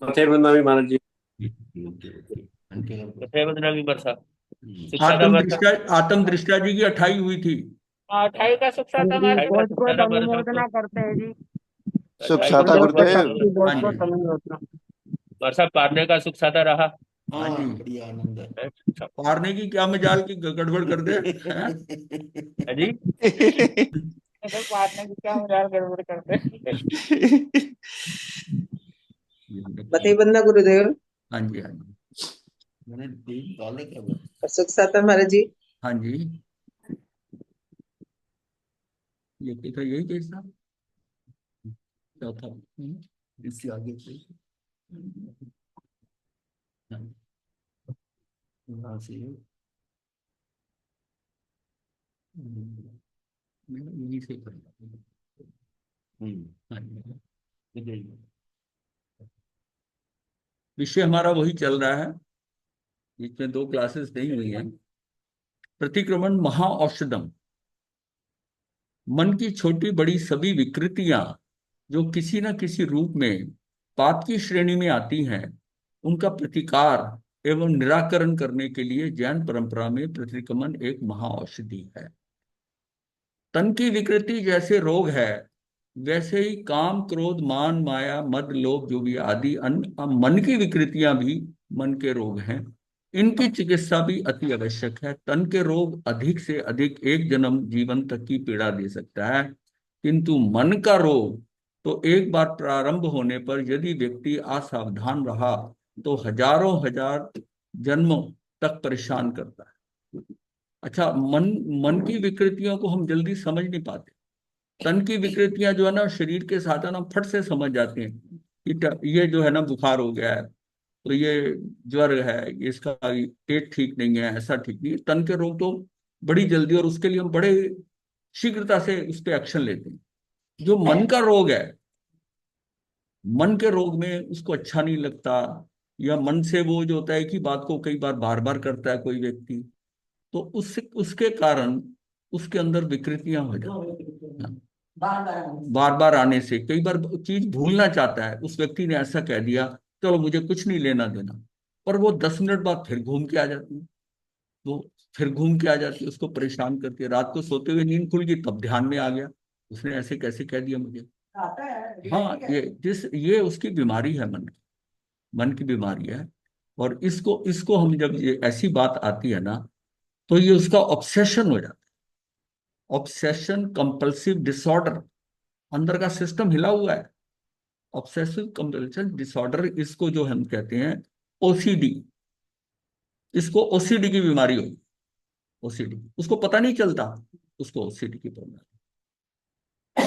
मथे बंदा भी महाराज जी। छह बंदना की बरसा। सुखसा था बरसा। आत्म दृष्टा जी की 28 हुई थी। 28 का सुखसा था जी महाराज। 28 का बहुत सुखसा बहुत था बरसा को। अनुमोदना करते हैं जी। 28 का सुखसाता गुरुदेव सुखसा प्रसाद गुरुदेव। था। जी बहुत हाँ जी, बहुत अनुमोदना। बरसा पारने का सुखसा था रहा। हाँ जी। बढ़िया आनंद है। पारने की क्या मजाल की गड़बड़ कर दे हैं? है जी। अगर पारने की क्या मजाल गड़बड़ करते हैं। मथे बंधना गुरुदेव। हाँ जी, हाँ जी, मैंने देख डाले क्या हुआ? और सुख साता महाराज जी। हाँ जी। ये तो यही केस था। चौथा। इससे आगे से यहाँ से यहीं से कर। हाँ जी। इधर विषय हमारा वही चल रहा है। इसमें दो क्लासेस नहीं हुई हैं। प्रतिक्रमण महाऔषधम। मन की छोटी बड़ी सभी विकृतियां जो किसी न किसी रूप में पाप की श्रेणी में आती हैं, उनका प्रतिकार एवं निराकरण करने के लिए जैन परंपरा में प्रतिक्रमण एक महाऔषधि है। तन की विकृति जैसे रोग है, वैसे ही काम क्रोध मान माया मद लोभ जो भी आदि अन्य मन की विकृतियां भी मन के रोग हैं। इनकी चिकित्सा भी अति आवश्यक है। तन के रोग अधिक से अधिक एक जन्म जीवन तक की पीड़ा दे सकता है, किंतु मन का रोग तो एक बार प्रारंभ होने पर यदि व्यक्ति असावधान रहा तो हजारों हजार जन्मों तक परेशान करता है। अच्छा, मन मन की विकृतियों को हम जल्दी समझ नहीं पाते। तन की विकृतियां जो है ना, शरीर के साथ है ना, फट से समझ जाते हैं कि ये जो है ना बुखार हो गया है, तो ये ज्वर है, ये इसका पेट ठीक नहीं है, ऐसा ठीक नहीं है। तन के रोग तो बड़ी जल्दी, और उसके लिए हम बड़े शीघ्रता से उस पर एक्शन लेते हैं। जो मन का रोग है, मन के रोग में उसको अच्छा नहीं लगता, या मन से वो जो होता है कि बात को कई बार बार बार करता है कोई व्यक्ति, तो उससे उसके कारण उसके अंदर विकृतियां हो जाती हैं। बार बार आने से कई बार चीज भूलना चाहता है, उस व्यक्ति ने ऐसा कह दिया, चलो मुझे कुछ नहीं लेना देना, पर वो 10 मिनट बाद फिर घूम के आ जाती है। वो फिर घूम के आ जाती है, उसको परेशान करती है। रात को सोते हुए नींद खुल गई, तब ध्यान में आ गया उसने ऐसे कैसे कह दिया मुझे। हाँ, ये उसकी बीमारी है, मन की बीमारी है। और इसको इसको हम जब ये ऐसी बात आती है ना, तो ये उसका ऑब्सेशन हो जाता है। ऑब्सेशन कंपल्सिव डिसऑर्डर, अंदर का सिस्टम हिला हुआ है। ऑब्सेसिव कंपल्सिव डिसऑर्डर, इसको जो हम कहते हैं ओसीडी। इसको ओसीडी की बीमारी होगी। ओसीडी, उसको पता नहीं चलता, उसको ओसीडी की बीमारी।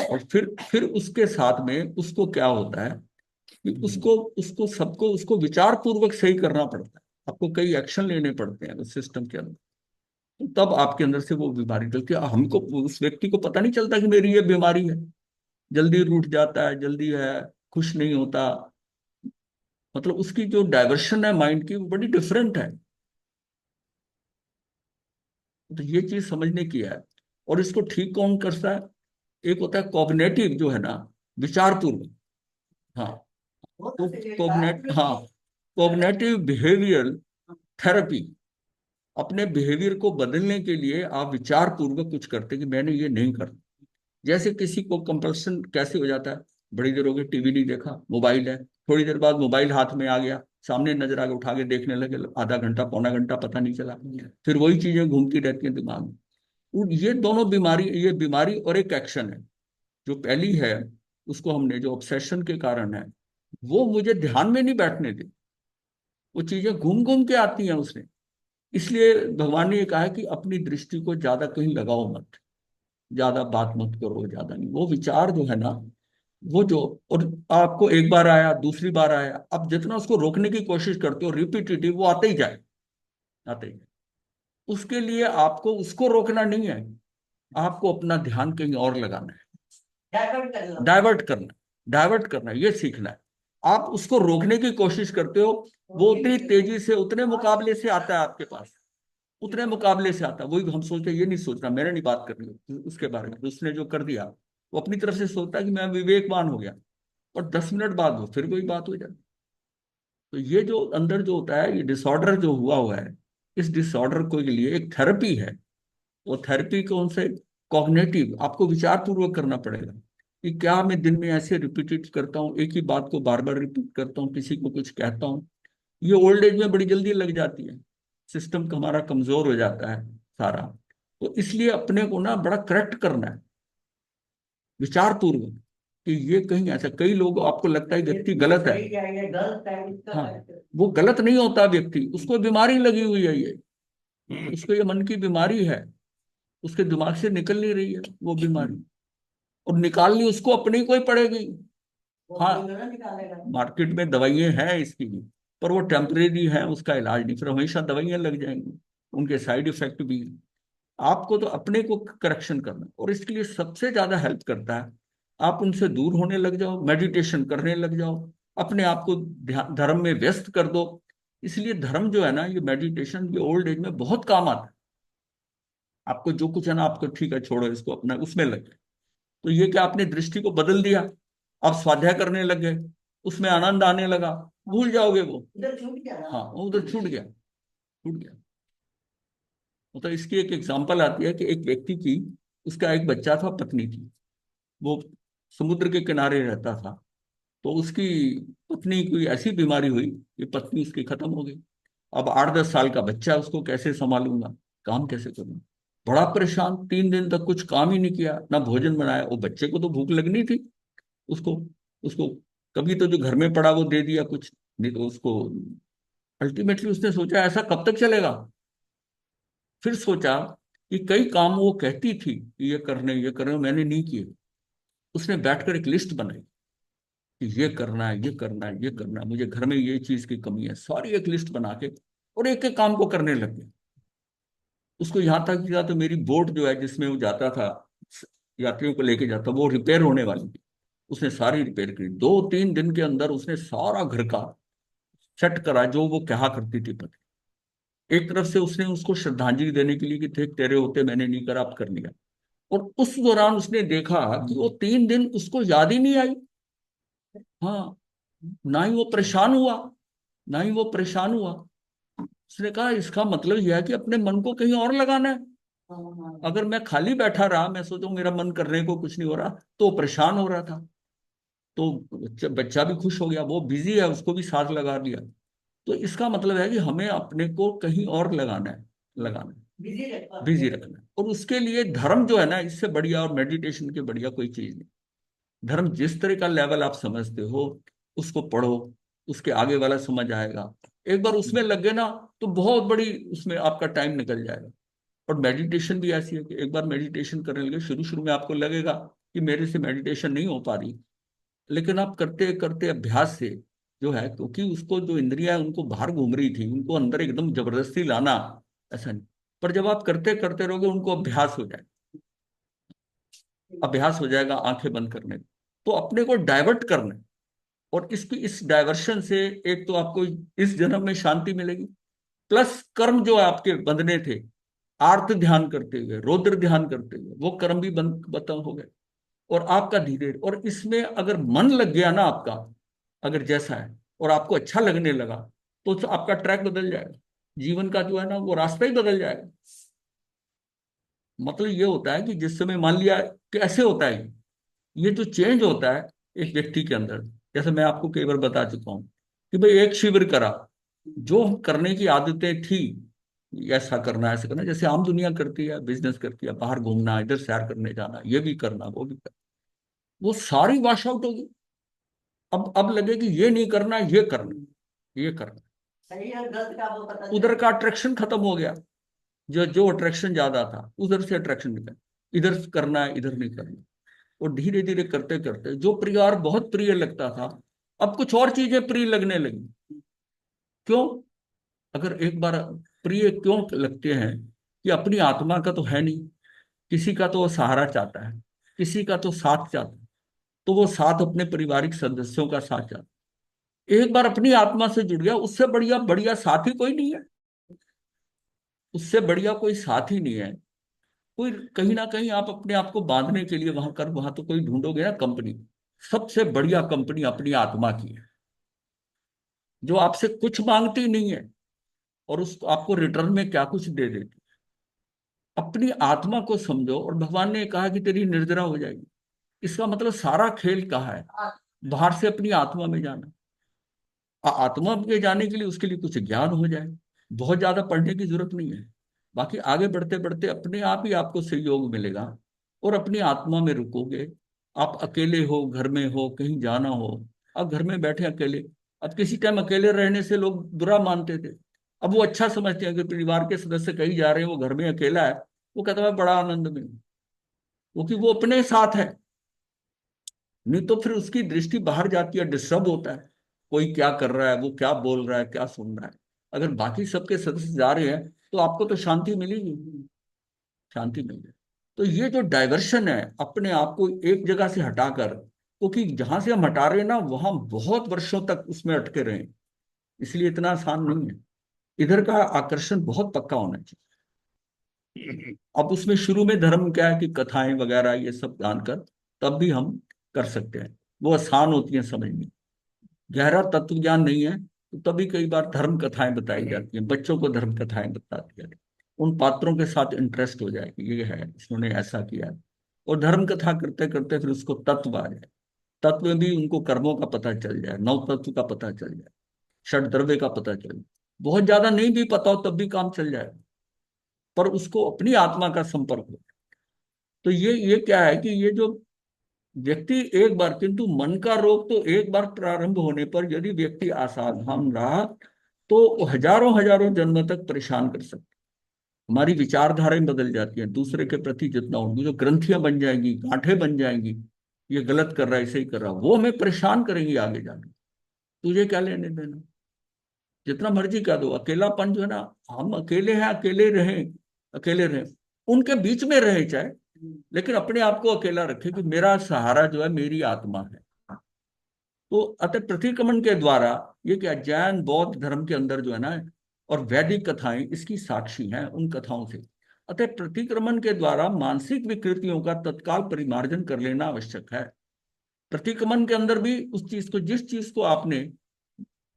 और फिर उसके साथ में उसको क्या होता है कि उसको उसको सबको उसको विचार पूर्वक सही करना पड़ता है। आपको कई एक्शन लेने पड़ते हैं उस सिस्टम के अंदर, तो तब आपके अंदर से वो बीमारी निकलती है। हमको, उस व्यक्ति को पता नहीं चलता कि मेरी ये बीमारी है। जल्दी रूठ जाता है, जल्दी है, खुश नहीं होता। मतलब उसकी जो डाइवर्शन है माइंड की, वो बड़ी डिफरेंट है। तो ये चीज समझने की है। और इसको ठीक कौन करता है? एक होता है कॉग्निटिव, जो है ना, विचार पूर्वक। हाँ, तो कॉग्नेट हाँ, कॉग्निटिव बिहेवियरल थेरेपी। अपने बिहेवियर को बदलने के लिए आप विचार पूर्वक कुछ करते कि मैंने ये नहीं करना। जैसे किसी को कंपल्सन कैसे हो जाता है, बड़ी देर हो गई टीवी नहीं देखा, मोबाइल है, थोड़ी देर बाद मोबाइल हाथ में आ गया, सामने नजर आ गया, उठा के देखने लगे, आधा घंटा पौना घंटा पता नहीं चला, फिर वही चीजें घूमती रहती हैं दिमाग में। ये दोनों बीमारी, ये बीमारी और एक एक्शन है। जो पहली है, उसको हमने जो ऑब्सेशन के कारण है, वो मुझे ध्यान में नहीं बैठने दे। वो चीजें घूम घूम के आती हैं उसने। इसलिए भगवान ने ये कहा है कि अपनी दृष्टि को ज्यादा कहीं लगाओ मत, ज्यादा बात मत करो, ज्यादा नहीं। वो विचार जो है ना, वो जो, और आपको एक बार आया, दूसरी बार आया, अब जितना उसको रोकने की कोशिश करते हो रिपीटेटिव, वो आते ही जाए, आते ही जाए। उसके लिए आपको उसको रोकना नहीं है, आपको अपना ध्यान कहीं और लगाना है। डाइवर्ट करना, ये सीखना है। आप उसको रोकने की कोशिश करते हो, वो उतनी तेजी से, उतने मुकाबले से आता है आपके पास, उतने मुकाबले से आता है। वही हम सोचते हैं, ये नहीं सोचना, मैंने नहीं बात करनी उसके बारे में, उसने जो कर दिया। वो अपनी तरफ से सोचता है कि मैं विवेकवान हो गया, और 10 मिनट बाद वो फिर वही बात हो जाती। तो ये जो अंदर जो होता है, ये डिसऑर्डर जो हुआ है, इस डिसऑर्डर को के लिए एक थेरेपी है। वो थेरेपी कौन से? कॉग्निटिव, आपको विचार पूर्वक करना पड़ेगा कि क्या मैं दिन में ऐसे रिपीटेड करता हूँ, एक ही बात को बार बार रिपीट करता हूँ, किसी को कुछ कहता हूँ। ये ओल्ड एज में बड़ी जल्दी लग जाती है, सिस्टम का हमारा कमजोर हो जाता है सारा। तो इसलिए अपने को ना बड़ा करेक्ट करना है विचार पूर्वक कि ये कहीं ऐसा, कई लोग आपको लगता है व्यक्ति गलत है। हाँ, वो गलत नहीं होता व्यक्ति, उसको बीमारी लगी हुई है, ये उसको ये मन की बीमारी है, उसके दिमाग से निकल नहीं रही है वो बीमारी, और निकालनी उसको अपनी को ही पड़ेगी। हाँ, मार्केट में दवाइयां हैं इसकी भी, पर वो टेम्परेरी है, उसका इलाज नहीं, फिर हमेशा दवाइयां लग जाएंगी, उनके साइड इफेक्ट भी हैं। आपको तो अपने को करेक्शन करना, और इसके लिए सबसे ज्यादा हेल्प करता है, आप उनसे दूर होने लग जाओ, मेडिटेशन करने लग जाओ, अपने आप को धर्म में व्यस्त कर दो। इसलिए धर्म जो है ना, ये मेडिटेशन, ये ओल्ड एज में बहुत काम आता है। आपको जो कुछ है ना, आपको ठीक है छोड़ो इसको, अपना उसमें लग गए, तो ये क्या, आपने दृष्टि को बदल दिया, आप स्वाध्याय करने लग गए, उसमें आनंद आने लगा, भूल जाओगे वो। हाँ, वो उधर छूट गया, छूट गया। मतलब इसकी एक एग्जांपल आती है कि एक व्यक्ति की, उसका एक बच्चा था, पत्नी थी, वो समुद्र के किनारे रहता था। तो उसकी पत्नी की ऐसी बीमारी हुई कि पत्नी उसकी खत्म हो गई। अब 8-10 साल का बच्चा, उसको कैसे संभालूंगा, काम कैसे करूंगा, बड़ा परेशान, 3 दिन तक कुछ काम ही नहीं किया, ना भोजन बनाया। वो बच्चे को तो भूख लगनी थी, उसको उसको कभी तो जो घर में पड़ा वो दे दिया कुछ, नहीं तो उसको, अल्टीमेटली उसने सोचा ऐसा कब तक चलेगा। फिर सोचा कि कई काम वो कहती थी कि ये करने, मैंने नहीं किए। उसने बैठकर एक लिस्ट बनाई कि ये करना है, ये करना है, ये करना है, मुझे घर में ये चीज की कमी है, सारी एक लिस्ट बना के, और एक एक काम को करने लग गया। उसको यहां तक किया तो मेरी बोट जो है जिसमें वो जाता था, यात्रियों को लेके जाता, वो रिपेयर होने वाली थी। उसने सारी रिपेयर की, 2-3 दिन के अंदर उसने सारा घर का सेट करा जो वो कहा करती थी पति। एक तरफ से उसने उसको श्रद्धांजलि देने के लिए कि थे तेरे होते मैंने नहीं करा, अब कर लिया। और उस दौरान उसने देखा कि वो 3 दिन उसको याद ही नहीं आई। हाँ, ना ही वो परेशान हुआ, ना ही वो परेशान हुआ। उसने कहा इसका मतलब यह है कि अपने मन को कहीं और लगाना है। अगर मैं खाली बैठा रहा, मैं सोचूं मेरा मन करने को कुछ नहीं हो रहा, तो परेशान हो रहा था। तो बच्चा भी खुश हो गया, वो बिजी है, उसको भी साथ लगा लिया। तो इसका मतलब है कि हमें अपने को कहीं और लगाना है, लगाना है, बिजी रखना है। और उसके लिए धर्म जो है ना, इससे बढ़िया और मेडिटेशन के बढ़िया कोई चीज नहीं। धर्म जिस तरह का लेवल आप समझते हो, उसको पढ़ो, उसके आगे वाला समझ आएगा। एक बार उसमें लग गए ना, तो बहुत बड़ी उसमें आपका टाइम निकल जाएगा। और मेडिटेशन भी ऐसी है कि एक बार मेडिटेशन करने लगे, शुरू शुरू में आपको लगेगा कि मेरे से मेडिटेशन नहीं हो पा रही, लेकिन आप करते करते अभ्यास से जो है, क्योंकि उसको जो इंद्रियां उनको बाहर घूम रही थी, उनको अंदर एकदम जबरदस्ती लाना ऐसा नहीं। पर जब आप करते करते रहोगे, उनको अभ्यास हो जाएगा, अभ्यास हो जाएगा आंखें बंद करने का। तो अपने को डाइवर्ट करना है। और इसकी इस डाइवर्शन से एक तो आपको इस जन्म में शांति मिलेगी, प्लस कर्म जो आपके बंधने थे, आर्त ध्यान करते हुए, रौद्र ध्यान करते हुए, वो कर्म भी बंद खत्म हो गए। और आपका धीरे, और इसमें अगर मन लग गया ना आपका, अगर जैसा है और आपको अच्छा लगने लगा, तो आपका ट्रैक बदल जाएगा, जीवन का जो है ना वो रास्ता ही बदल जाएगा। मतलब ये होता है कि जिस समय मान लिया, कैसे होता है ये जो चेंज होता है एक व्यक्ति के अंदर, जैसे मैं आपको कई बार बता चुका हूं कि भाई एक शिविर करा, जो करने की आदतें थी, ऐसा करना ऐसा करना, जैसे आम दुनिया करती है, बिजनेस करती है, बाहर घूमना, इधर सैर करने जाना, ये भी करना वो भी करना, वो सारी वॉश आउट होगी। अब लगे कि ये नहीं करना, ये करना, ये करना। सही है, गलत का वो पता उधर का अट्रैक्शन खत्म हो गया, जो जो अट्रैक्शन ज्यादा था उधर से अट्रैक्शन निकल, इधर करना है, इधर नहीं करना। और धीरे धीरे करते करते जो परिवार बहुत प्रिय लगता था, अब कुछ और चीजें प्रिय लगने लगी। क्यों? अगर एक बार प्रिय क्यों लगते हैं, कि अपनी आत्मा का तो है नहीं, किसी का तो वो सहारा चाहता है, किसी का तो साथ चाहता है, तो वो साथ अपने पारिवारिक सदस्यों का साथ चाहता है। एक बार अपनी आत्मा से जुड़ गया, उससे बढ़िया बढ़िया साथी कोई नहीं है, उससे बढ़िया कोई साथी नहीं है। कोई कहीं ना कहीं आप अपने आप को बांधने के लिए वहां तो कोई ढूंढोगे ना कंपनी, सबसे बढ़िया कंपनी अपनी आत्मा की है। जो आपसे कुछ मांगती नहीं है और उसको आपको रिटर्न में क्या कुछ दे देती। अपनी आत्मा को समझो, और भगवान ने कहा कि तेरी निर्जरा हो जाएगी। इसका मतलब सारा खेल कहाँ है? बाहर से अपनी आत्मा में जाना। आत्मा में जाने के लिए उसके लिए कुछ ज्ञान हो जाए, बहुत ज्यादा पढ़ने की जरूरत नहीं है। बाकी आगे बढ़ते बढ़ते अपने आप ही आपको सहयोग मिलेगा और अपनी आत्मा में रुकोगे। आप अकेले हो, घर में हो, कहीं जाना हो, आप घर में बैठे अकेले। अब किसी टाइम अकेले रहने से लोग बुरा मानते थे, अब वो अच्छा समझते हैं कि परिवार के सदस्य कहीं जा रहे हैं, वो घर में अकेला है, वो कहता है मैं बड़ा आनंद में हूं, क्योंकि वो अपने साथ है। नहीं तो फिर उसकी दृष्टि बाहर जाती है, डिस्टर्ब होता है, कोई क्या कर रहा है, वो क्या बोल रहा है, क्या सुन रहा है। अगर बाकी सबके सदस्य जा रहे हैं तो आपको तो शांति मिलेगी, शांति मिलेगी। तो ये जो डाइवर्शन है अपने आप को एक जगह से हटाकर, क्योंकि जहां से हम हटा रहे हैं ना वहां बहुत वर्षों तक उसमें अटके रहे, इसलिए इतना आसान नहीं है। इधर का आकर्षण बहुत पक्का होना चाहिए। अब उसमें शुरू में धर्म क्या है कि कथाएं वगैरह ये सब जानकर तब भी हम कर सकते हैं, वो आसान होती हैं समझनी। गहरा तत्व ज्ञान नहीं है तो तभी कई बार धर्म कथाएं बताई जाती हैं, बच्चों को धर्म कथाएं बता दिया जाती है। उन पात्रों के साथ इंटरेस्ट हो जाए कि ये है, इसने ऐसा किया है। और धर्म कथा करते करते फिर उसको तत्व आ जाए, तत्व में भी उनको कर्मों का पता चल जाए, नौ तत्व का पता चल जाए, षड द्रव्य का पता चल जाए। बहुत ज्यादा नहीं भी पता हो तब भी काम चल जाए, पर उसको अपनी आत्मा का संपर्क हो। तो ये क्या है कि ये जो व्यक्ति एक बार, किंतु मन का रोग तो एक बार प्रारंभ होने पर यदि व्यक्ति असावधान रहा तो हजारों हजारों जन्म तक परेशान कर सकते। हमारी विचारधाराएं बदल जाती हैं, दूसरे के प्रति जितना उनकी जो ग्रंथियां बन जाएंगी, गांठें बन जाएंगी, ये गलत कर रहा है, ऐसे ही कर रहा है, वो हमें परेशान करेंगी आगे जाके। तुझे क्या लेने देना, जितना मर्जी कह दो। अकेलापन जो है ना, हम अकेले हैं, अकेले रहें, अकेले रहें, उनके बीच में रहे चाहे, लेकिन अपने आप को अकेला रखे कि मेरा सहारा जो है मेरी आत्मा है। तो अतः प्रतिक्रमण के द्वारा ये क्या, जैन बौद्ध धर्म के अंदर जो है ना, और वैदिक कथाएं इसकी साक्षी हैं उन कथाओं से। अतः प्रतिक्रमण के द्वारा मानसिक विकृतियों का तत्काल परिमार्जन कर लेना आवश्यक है। प्रतिक्रमण के अंदर भी उस चीज को, जिस चीज को आपने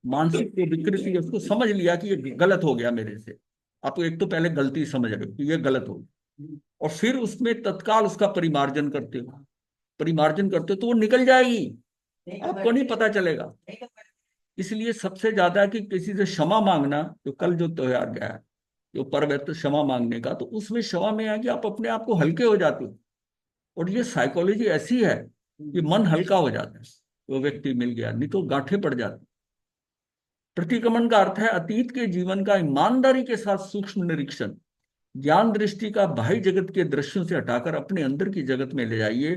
मानसिक जो विकृति है उसको समझ लिया कि ये गलत हो गया मेरे से, आप एक तो पहले गलती समझ रहे हो कि ये गलत हो गया, और फिर उसमें तत्काल उसका परिमार्जन करते हो, परिमार्जन करते हो तो वो निकल जाएगी, आपको नहीं पता चलेगा। इसलिए सबसे ज्यादा कि किसी से क्षमा मांगना, जो कल जो त्योहार गया है, जो पर्व है तो क्षमा मांगने का, तो उसमें क्षमा में है कि आप अपने आप को हल्के हो जाते हो। और ये साइकोलॉजी ऐसी है कि मन हल्का हो जाता है, वो व्यक्ति मिल गया, नहीं तो गांठें पड़ जाती। प्रतिक्रमण का अर्थ है अतीत के जीवन का ईमानदारी के साथ सूक्ष्म निरीक्षण। ज्ञान दृष्टि का बाह्य जगत के दृश्यों से हटाकर अपने अंदर की जगत में ले जाइए।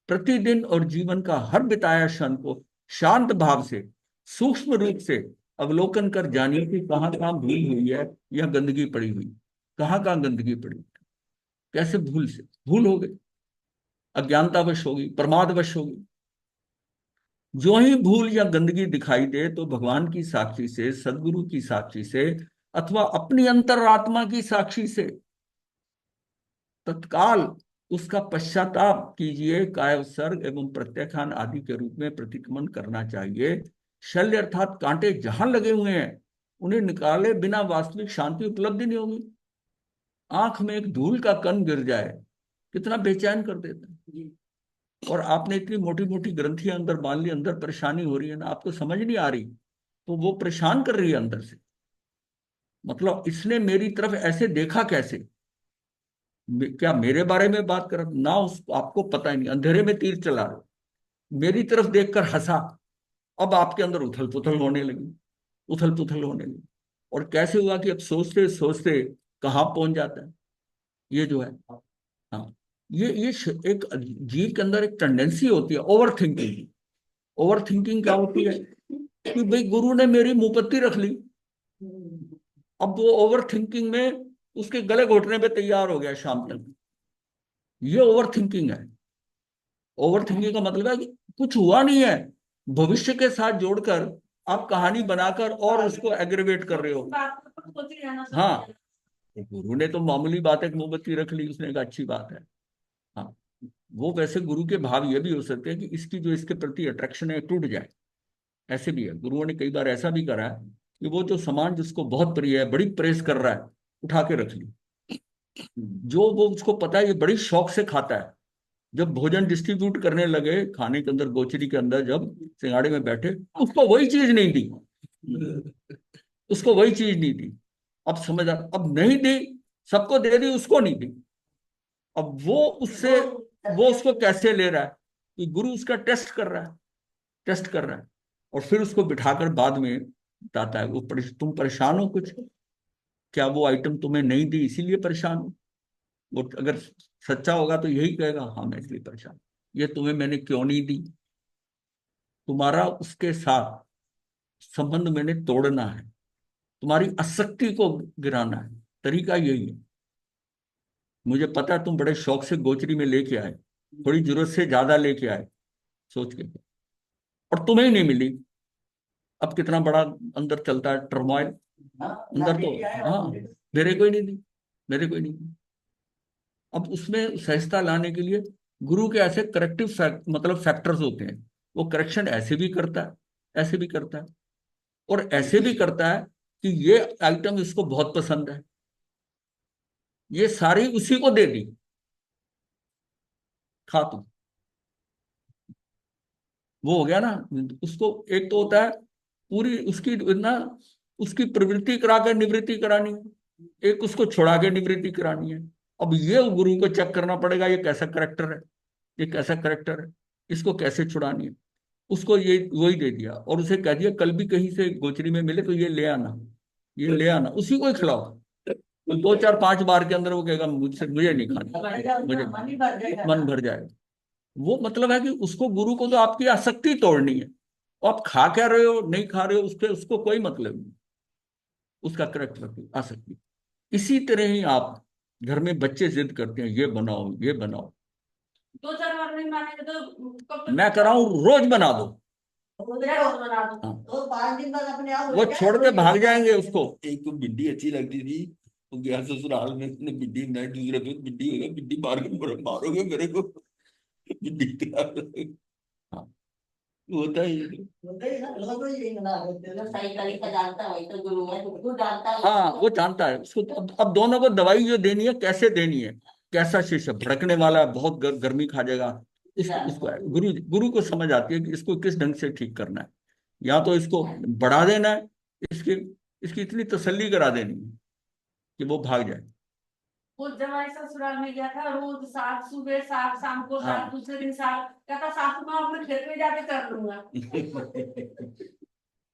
प्रतिदिन और जीवन का हर बिताया क्षण को शांत भाव से, सूक्ष्म रूप से अवलोकन कर जानिए कि कहाँ कहाँ भूल हुई है या गंदगी पड़ी हुई, कहाँ कहाँ गंदगी पड़ी, कैसे भूल से भूल हो गई, अज्ञानतावश होगी, प्रमादवश होगी। जो ही भूल या गंदगी दिखाई दे तो भगवान की साक्षी से, सदगुरु की साक्षी से, अथवा अपनी अंतरात्मा की साक्षी से तत्काल उसका पश्चाताप कीजिए। काय उत्सर्ग एवं प्रत्याख्यान आदि के रूप में प्रतिक्रमण करना चाहिए। शल्य अर्थात कांटे जहां लगे हुए हैं उन्हें निकाले बिना वास्तविक शांति उपलब्धि नहीं होगी। आंख में एक धूल का कण गिर जाए कितना बेचैन कर देता है। और आपने इतनी मोटी मोटी ग्रंथियां अंदर बांध ली, अंदर परेशानी हो रही है ना, आपको समझ नहीं आ रही, तो वो परेशान कर रही है अंदर से। मतलब इसने मेरी तरफ ऐसे देखा कैसे, क्या मेरे बारे में बात कर ना, उस आपको पता ही नहीं, अंधेरे में तीर चला रहे, मेरी तरफ देखकर हंसा। अब आपके अंदर उथल पुथल होने लगी, उथल पुथल होने लगी। और कैसे हुआ कि अब सोचते सोचते कहाँ पहुंच जाता है ये जो है। हाँ, एक जीव के अंदर एक टेंडेंसी होती है ओवर थिंकिंग। ओवर थिंकिंग क्या होती है कि भाई गुरु ने मेरी मुपत्ति रख ली, अब वो ओवर थिंकिंग में उसके गले घोटने पे तैयार हो गया शाम तक। ये ओवर थिंकिंग है। ओवर थिंकिंग का मतलब है कि कुछ हुआ नहीं है, भविष्य के साथ जोड़कर आप कहानी बनाकर और उसको एग्रीवेट कर रहे हो। हाँ, तो गुरु ने तो मामूली बात है, मोमबत्ती रख ली, उसने कहा अच्छी बात है। हाँ, वो वैसे गुरु के भाव ये भी हो सकते हैं कि इसकी जो इसके प्रति अट्रैक्शन है टूट जाए, ऐसे भी है, गुरुओं ने कई बार ऐसा भी करा है कि वो जो सामान जिसको बहुत प्रिय है, बड़ी प्रेस कर रहा है, उठा के रख ली। जो वो उसको पता है ये बड़ी शौक से खाता है, जब भोजन डिस्ट्रीब्यूट करने लगे खाने के अंदर, गोचरी के अंदर जब सिंगाड़े में बैठे, उसको वही चीज नहीं दी, उसको वही चीज नहीं दी। अब समझ अब नहीं दी, सबको दे दी, उसको नहीं दी। अब वो उससे, वो उसको कैसे ले रहा है कि गुरु उसका टेस्ट कर रहा है, टेस्ट कर रहा है, और फिर उसको बिठाकर बाद में बताता है वो तुम परेशान हो कुछ, क्या वो आइटम तुम्हें नहीं दी इसीलिए परेशान हो? वो अगर सच्चा होगा तो यही कहेगा, हाँ मैं इसलिए परेशान, ये तुम्हें मैंने क्यों नहीं दी? तुम्हारा उसके साथ संबंध मैंने तोड़ना है, तुम्हारी आसक्ति को गिराना है, तरीका यही है। मुझे पता है तुम बड़े शौक से गोचरी में लेके आए, थोड़ी जरूरत से ज्यादा लेके आए सोच के, और तुम्हें ही नहीं मिली। अब कितना बड़ा अंदर चलता है टर्मोइल अंदर, तो हाँ मेरे को ही नहीं दी, मेरे को ही नहीं दी। अब उसमें सहजता लाने के लिए गुरु के ऐसे करेक्टिव मतलब फैक्टर्स होते हैं, वो करेक्शन ऐसे भी करता है, ऐसे भी करता है, और ऐसे भी करता है कि ये आइटम इसको बहुत पसंद है, ये सारी उसी को दे दी, खा तू। वो हो गया ना। उसको एक तो होता है पूरी उसकी ना, उसकी प्रवृत्ति करा के निवृत्ति करानी है, एक उसको छुड़ा के निवृत्ति करानी है। अब ये गुरु को चेक करना पड़ेगा, ये कैसा करेक्टर है, ये कैसा करेक्टर है, इसको कैसे छुड़ानी है। उसको ये वही दे दिया, और उसे कह दिया कल भी कहीं से गोचरी में मिले तो ये ले आना, ये ले आना, उसी को ही खिलाओ। तो 2 4 5 बार के अंदर वो कहेगा मुझसे, मुझे नहीं खाना, मुझे मन भर जाएगा। वो मतलब है कि उसको, गुरु को तो आपकी आसक्ति तोड़नी है, और आप खा क्या रहे हो नहीं खा रहे हो उसके, उसको कोई मतलब नहीं, उसका करेक्टर आसक्ति। इसी तरह ही आप घर में बच्चे जिद करते हैं ये बनाओ ये बनाओ, 2 4 बार नहीं मानेंगे तो कब तक? मैं कराऊं रोज बना दो, रोज बना दो हाँ। तो 5 दिन बाद अपने आप हो वो जाएगा, छोड़ के भाग जाएंगे उसको। एक तो भिंडी अच्छी लगती थी, वो गया ससुराल में, उसने भिंडी बनाई, दूसरे दिन भिंडी होगा, भिंडी मार के मारोगे मेरे को, भिंडी खराब लगेगी। हाँ, होता ही है। होता ही ना, लोग तो यही बना देते हैं। सही तरीका जानता है वही तो गुरु है, तू जानता है हाँ वो जानता है उसको। तो अब दोनों को दवाई जो देनी है कैसे देनी है, कैसा शिष्य भड़कने वाला है, बहुत गर्मी खा जाएगा, इसको है। गुरु को समझ आती है कि इसको किस ढंग से ठीक करना है। या तो इसको बढ़ा देना है, इसकी इसकी इतनी तसल्ली करा देनी है कि वो भाग जाए। वो जमाई ससुराल में गया था, रोज साग सुबह साग, शाम को साग, हाँ। दूसरे दिन साग, कहता सासू माँ अपने खेत में जाके कर लूंगा।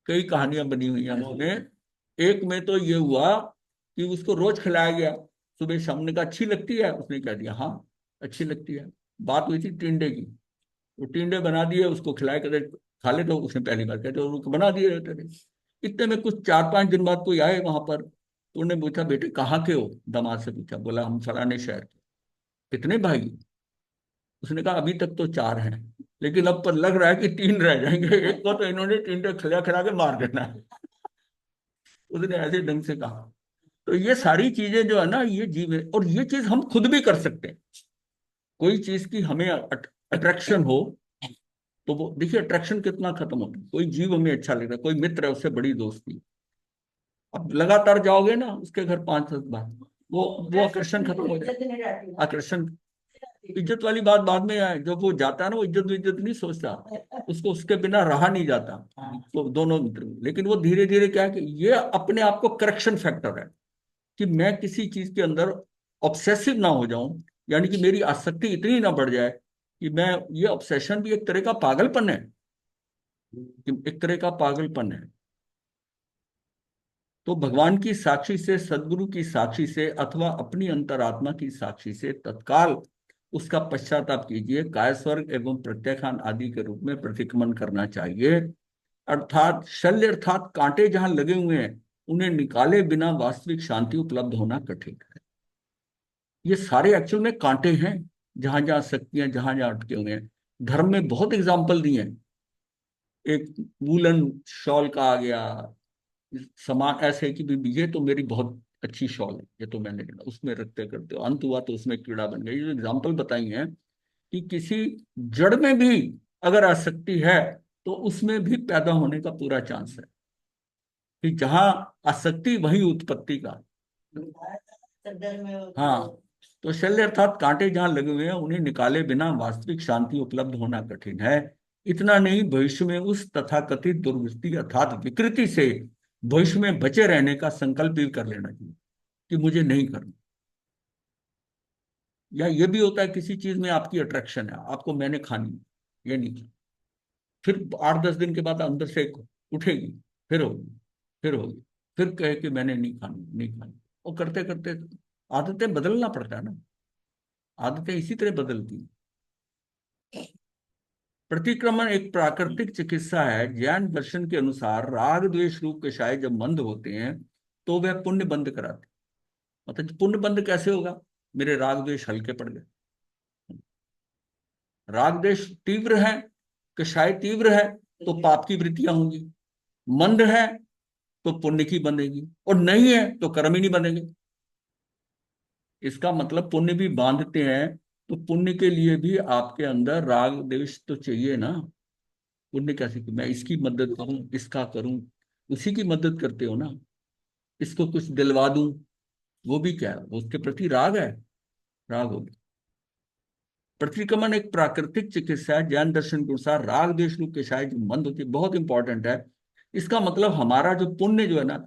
कई कहानियां बनी हुई हैं उसमें। एक में तो ये हुआ कि उसको रोज खिलाया गया, सुबह शाम ने कहा अच्छी लगती है, उसने कह दिया हाँ अच्छी लगती है। बात हुई थी टिंडे की, तो टिंडे बना दिए उसको खिलाए, कहते खा ले, तो उसने पहली बार कहते और बना दिए रहते थे। इतने में कुछ 4 5 दिन बाद कोई आए वहां पर, तो उन्होंने पूछा बेटे कहाँ के हो, दामाद से पूछा, बोला हम फलाने शहर के। कितने भाई? उसने कहा अभी तक तो 4 हैं, लेकिन अब पर लग रहा है कि 3 रह जाएंगे, एक को तो इन्होंने टिंडे खिला खिला के मार देना है। उसने ऐसे ढंग से कहा। तो ये सारी चीजें जो है ना, ये जीव है, और ये चीज हम खुद भी कर सकते हैं। कोई चीज की हमें अट्रैक्शन हो, तो वो देखिए अट्रैक्शन कितना खत्म होता है। कोई जीव हमें अच्छा लग रहा है, कोई मित्र है, उससे बड़ी दोस्ती, अब लगातार जाओगे ना उसके घर 5 10 बार, वो आकर्षण खत्म हो जाए। आकर्षण, इज्जत वाली बात बाद में आए, जब वो जाता है ना, वो इज्जत इज्जत नहीं सोचता, उसको उसके बिना रहा नहीं जाता। तो दोनों मित्र, लेकिन वो धीरे धीरे क्या है कि ये अपने आप को करेक्शन फैक्टर है कि मैं किसी चीज के अंदर ऑब्सेसिव ना हो जाऊं, यानी कि मेरी आसक्ति इतनी ना बढ़ जाए कि मैं, ये ऑब्सेशन भी एक तरह का पागलपन है, एक तरह का पागलपन है। तो भगवान की साक्षी से, सदगुरु की साक्षी से, अथवा अपनी अंतरात्मा की साक्षी से तत्काल उसका पश्चाताप कीजिए, कायस्वर्ग एवं प्रत्याख्यान आदि के रूप में प्रतिक्रमण करना चाहिए। अर्थात शल्य अर्थात कांटे जहां लगे हुए हैं उन्हें निकाले बिना वास्तविक शांति उपलब्ध होना कठिन है। ये सारे एक्चुअल में कांटे हैं, जहां जहां शक्तियां जहां जहां अटके हुए हैं। धर्म में बहुत एग्जाम्पल दिए हैं, एक वूलन शॉल का आ गया, समान ऐसे है कि भी ये तो मेरी बहुत अच्छी शॉल है, ये तो मैंने लेना, उसमें रखते करते अंत हुआ तो उसमें कीड़ा बन गया। ये जो एग्जाम्पल बताई है कि किसी जड़ में भी अगर आसक्ति है तो उसमें भी पैदा होने का पूरा चांस है कि जहां आसक्ति वही उत्पत्ति का। चद्दर में हाँ, तो शल्य अर्थात कांटे जहां लगे हुए हैं उन्हें निकाले बिना वास्तविक शांति उपलब्ध होना कठिन है। इतना नहीं, भविष्य में उस तथाकथित दुर्वृत्ति अर्थात विकृति से भविष्य में बचे रहने का संकल्प भी कर लेना चाहिए कि मुझे नहीं करना। या ये भी होता है किसी चीज में आपकी अट्रैक्शन है, आपको मैंने खानी है, ये नहीं खानी। फिर 8-10 दिन के बाद अंदर से उठेगी, फिर होगी, फिर होगी, फिर कहे कि मैंने नहीं खानी, नहीं खानी। और करते करते आदतें बदलना पड़ता है ना, आदतें इसी तरह बदलती हैं। प्रतिक्रमण एक प्राकृतिक चिकित्सा है। जैन दर्शन के अनुसार राग द्वेष रूप कषाय जब मंद होते हैं तो वह पुण्य बंद कराते हैं। मतलब पुण्य बंद कैसे होगा? मेरे राग द्वेष हल्के पड़ गए। राग द्वेष तीव्र है, कषाय तीव्र है, तो पाप की वृत्तियां होंगी। मंद है तो पुण्य की बनेगी, और नहीं है तो कर्म ही नहीं बनेंगे। इसका मतलब पुण्य भी बांधते हैं, तो पुण्य के लिए भी आपके अंदर राग द्वेष तो चाहिए ना। पुण्य कैसे कि मैं इसकी मदद करूं, इसका करूं, उसी की मदद करते हो ना, इसको कुछ दिलवा दूं, वो भी क्या है? उसके प्रति राग है, राग होगी। प्रतिक्रमण एक प्राकृतिक चिकित्सा है। जैन दर्शन के अनुसार राग द्वेष रूप के शायद जो मंद होती है, बहुत इंपॉर्टेंट है। इसका मतलब हमारा जो पुण्य जो है ना,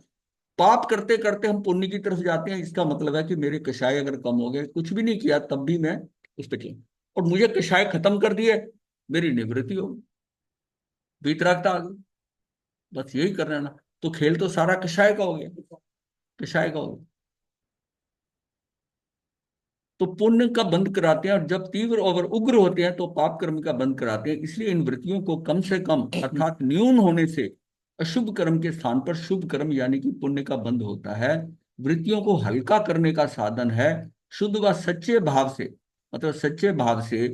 पाप करते करते हम पुण्य की तरफ जाते हैं। इसका मतलब है कि मेरे कषाय अगर कम हो गए, कुछ भी नहीं किया तब भी मैं उस पर चलूं, और मुझे कषाय खत्म कर दिए, मेरी निवृत्ति होगी, वितरागता आ गई। बस यही करना है ना। तो खेल तो सारा कषाय का हो गया, कषाय का हो गया। तो पुण्य का बंद कराते हैं, और जब तीव्र और उग्र होते हैं तो पाप कर्म का बंद कराते हैं। इसलिए इन वृत्तियों को कम से कम अर्थात न्यून होने से अशुभ कर्म के स्थान पर शुभ कर्म यानी कि पुण्य का बंद होता है। वृत्तियों को हल्का करने का साधन है शुद्ध व सच्चे भाव से, मतलब सच्चे भाव से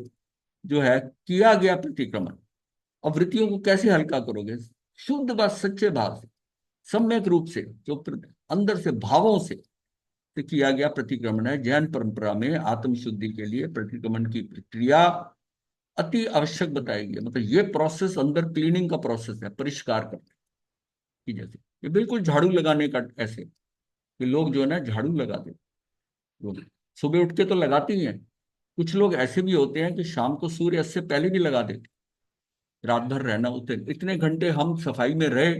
जो है किया गया प्रतिक्रमण। और वृत्तियों को कैसे हल्का करोगे? शुद्ध व सच्चे भाव से, सम्यक रूप से, जो अंदर से भावों से किया गया प्रतिक्रमण है। जैन परंपरा में आत्म शुद्धि के लिए प्रतिक्रमण की प्रक्रिया अति आवश्यक बताई गई है। मतलब ये प्रोसेस अंदर क्लीनिंग का प्रोसेस है, परिष्कार करने की। जैसे ये बिल्कुल झाड़ू लगाने का, ऐसे कि लोग जो है ना झाड़ू लगा देते, लोग सुबह उठ के तो लगाते ही हैं। कुछ लोग ऐसे भी होते हैं कि शाम को सूर्य अस्त से पहले भी लगा देते। रात भर रहना, उतने इतने घंटे हम सफाई में रहे,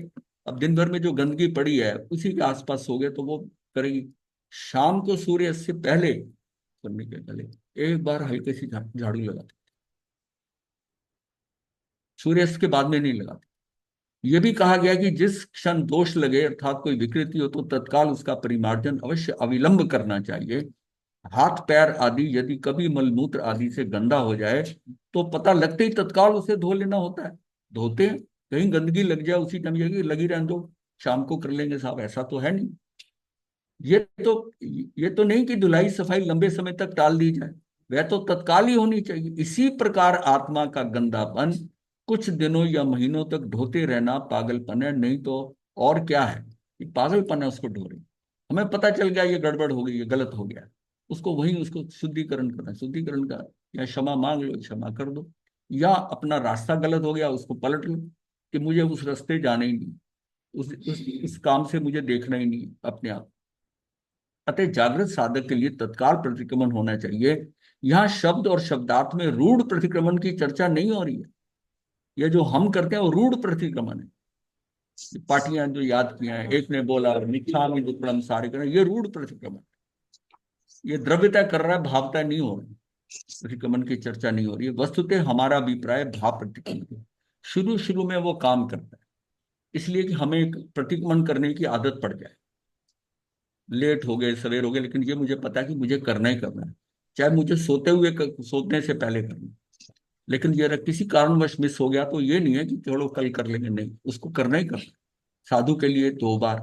अब दिन भर में जो गंदगी पड़ी है उसी के आसपास हो गए तो वो करेगी। शाम को सूर्य अस्त से पहले करने के पहले एक बार हल्के सी झाड़ू लगाते, सूर्यास्त के बाद में नहीं लगाते। यह भी कहा गया कि जिस क्षण दोष लगे अर्थात कोई विकृति हो तो तत्काल उसका परिमार्जन अवश्य अविलंब करना चाहिए। हाथ पैर आदि यदि कभी मलमूत्र आदि से गंदा हो जाए तो पता लगते ही तत्काल उसे धो लेना होता है। धोते हैं, कहीं गंदगी लग जाए उसी टाइम ये लगी रहने दो, शाम को कर लेंगे साहब, ऐसा तो है नहीं। ये तो नहीं कि धुलाई सफाई लंबे समय तक टाल दी जाए, वह तो तत्काल ही होनी चाहिए। इसी प्रकार आत्मा का गंदापन कुछ दिनों या महीनों तक ढोते रहना पागलपन है, नहीं तो और क्या है? ये पागलपन है, उसको ढो रहे। हमें पता चल गया ये गड़बड़ हो गई, ये गलत हो गया, उसको वहीं उसको शुद्धिकरण करना, शुद्धिकरण का या क्षमा मांग लो, क्षमा कर दो, या अपना रास्ता गलत हो गया उसको पलट लो कि मुझे उस रास्ते जाना ही नहीं, उस काम से मुझे देखना ही नहीं अपने आप। अतः जागृत साधक के लिए तत्काल प्रतिक्रमण होना चाहिए। यहाँ शब्द और शब्दार्थ में रूढ़ प्रतिक्रमण की चर्चा नहीं हो रही है। यह जो हम करते हैं वो रूढ़ प्रतिक्रमण है। पार्टियां जो याद किया है, एक ने बोला मिथ्यामि दुक्कड़म सारे करें, ये रूढ़ प्रतिक्रमण, ये द्रव्यता कर रहा है, भावता नहीं हो रही, प्रतिक्रमण की चर्चा नहीं हो रही है। वस्तुतः हमारा अभिप्राय भाव प्रतिक्रमण शुरू शुरू में वो काम करता है, इसलिए कि हमें एक प्रतिक्रमण करने की आदत पड़ जाए। लेट हो गए, सवेर हो गए, लेकिन ये मुझे पता है कि मुझे करना ही करना है, चाहे मुझे सोने से पहले करना। लेकिन ये अगर किसी कारणवश मिस हो गया तो ये नहीं है कि चलो कल कर लेंगे, नहीं, उसको करना ही करना। साधु के लिए 2 बार,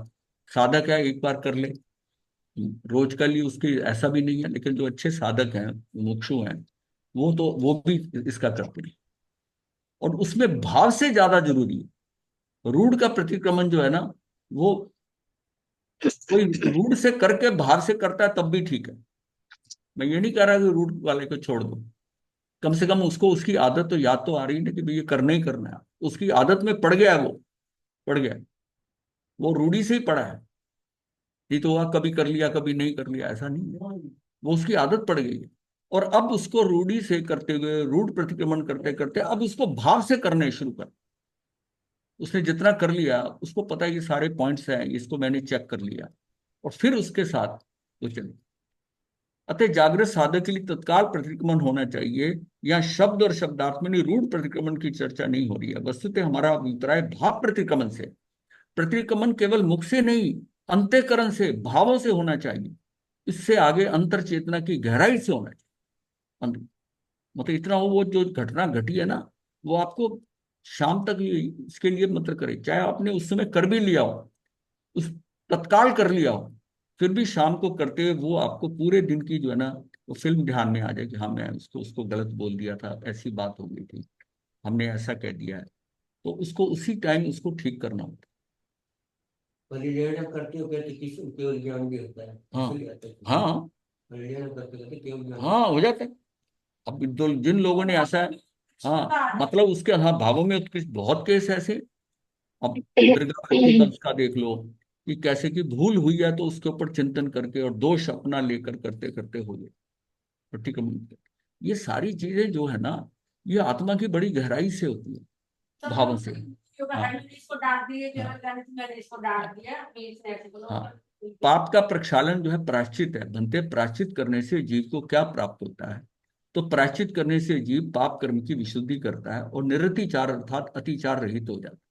साधक है 1 बार कर ले, रोज का लिए उसकी ऐसा भी नहीं है। लेकिन जो अच्छे साधक हैं, मुमुक्षु हैं, वो भी इसका करते हैं, और उसमें भाव से ज्यादा जरूरी है। रूढ़ का प्रतिक्रमण जो है ना, वो कोई रूढ़ से करके भाव से करता है तब भी ठीक है। मैं ये नहीं कह रहा कि रूढ़ वाले को छोड़ दो, कम से कम उसको उसकी आदत तो याद तो आ रही है ना कि भाई ये करना ही करना है। उसकी आदत में पड़ गया है, वो पड़ गया, वो रूढ़ी से ही पड़ा है। ये तो वह कभी कर लिया कभी नहीं कर लिया, ऐसा नहीं है, वो उसकी आदत पड़ गई है। और अब उसको रूढ़ी से करते हुए, रूढ़ प्रतिक्रमण करते करते अब उसको भाव से करने शुरू कर। उसने जितना कर लिया, उसको पता है कि सारे पॉइंट्स हैं, इसको मैंने चेक कर लिया, और फिर उसके साथ वो चले। अतः जागृत साधक के लिए तत्काल प्रतिक्रमण होना चाहिए। यहाँ शब्द और शब्दार्थ में रूढ़ प्रतिक्रमण की चर्चा नहीं हो रही है। वस्तुतः हमारा अभिप्राय भाव प्रतिक्रमण से, प्रतिक्रमण केवल मुख से नहीं, अंतःकरण से, भावों से होना चाहिए। इससे आगे अंतर चेतना की गहराई से होना चाहिए। मतलब इतना हो, वो जो घटना घटी है ना, वो आपको शाम तक इसके लिए मतलब करे, चाहे आपने उस समय कर भी लिया हो, उस तत्काल कर लिया हो, फिर भी शाम को करते हुए वो आपको पूरे दिन की जो है ना, वो फिल्म ध्यान में आ जाए कि हाँ मैं उसको उसको गलत बोल दिया था, ऐसी बात हो गई थी, हमने ऐसा कह दिया है। तो उसको उसी टाइम उसको ठीक करना होता परिणय करते हो कहते किसी केवल ज्ञान भी होता है, है। हाँ इसलिए आता है। हाँ परिणय करते कहते केवल ज्ञान। हाँ, हो जाता है। अब जिन लोगों ने ऐसा है, हाँ मतलब उसके, हाँ भावों में उत्कृष्ट बहुत केस ऐसे। अब दुर्गा वंश का देख लो कि कैसे कि भूल हुई है तो उसके ऊपर चिंतन करके और दोष अपना लेकर करते करते हो गए। तो ठीक है, ये सारी चीजें जो है ना, ये आत्मा की बड़ी गहराई से होती है, भावों से। हाँ इसको डांट दिए, हाँ मैंने इसको डांट दिया, प्लीज ऐसे बोलो। हाँ। पाप का प्रक्षालन जो है प्रायश्चित है। बनते प्रायश्चित करने से जीव को क्या प्राप्त होता है? तो प्रायश्चित करने से जीव पाप कर्म की विशुद्धि करता है और निरतिचार अर्थात अतिचार रहित हो जाता है।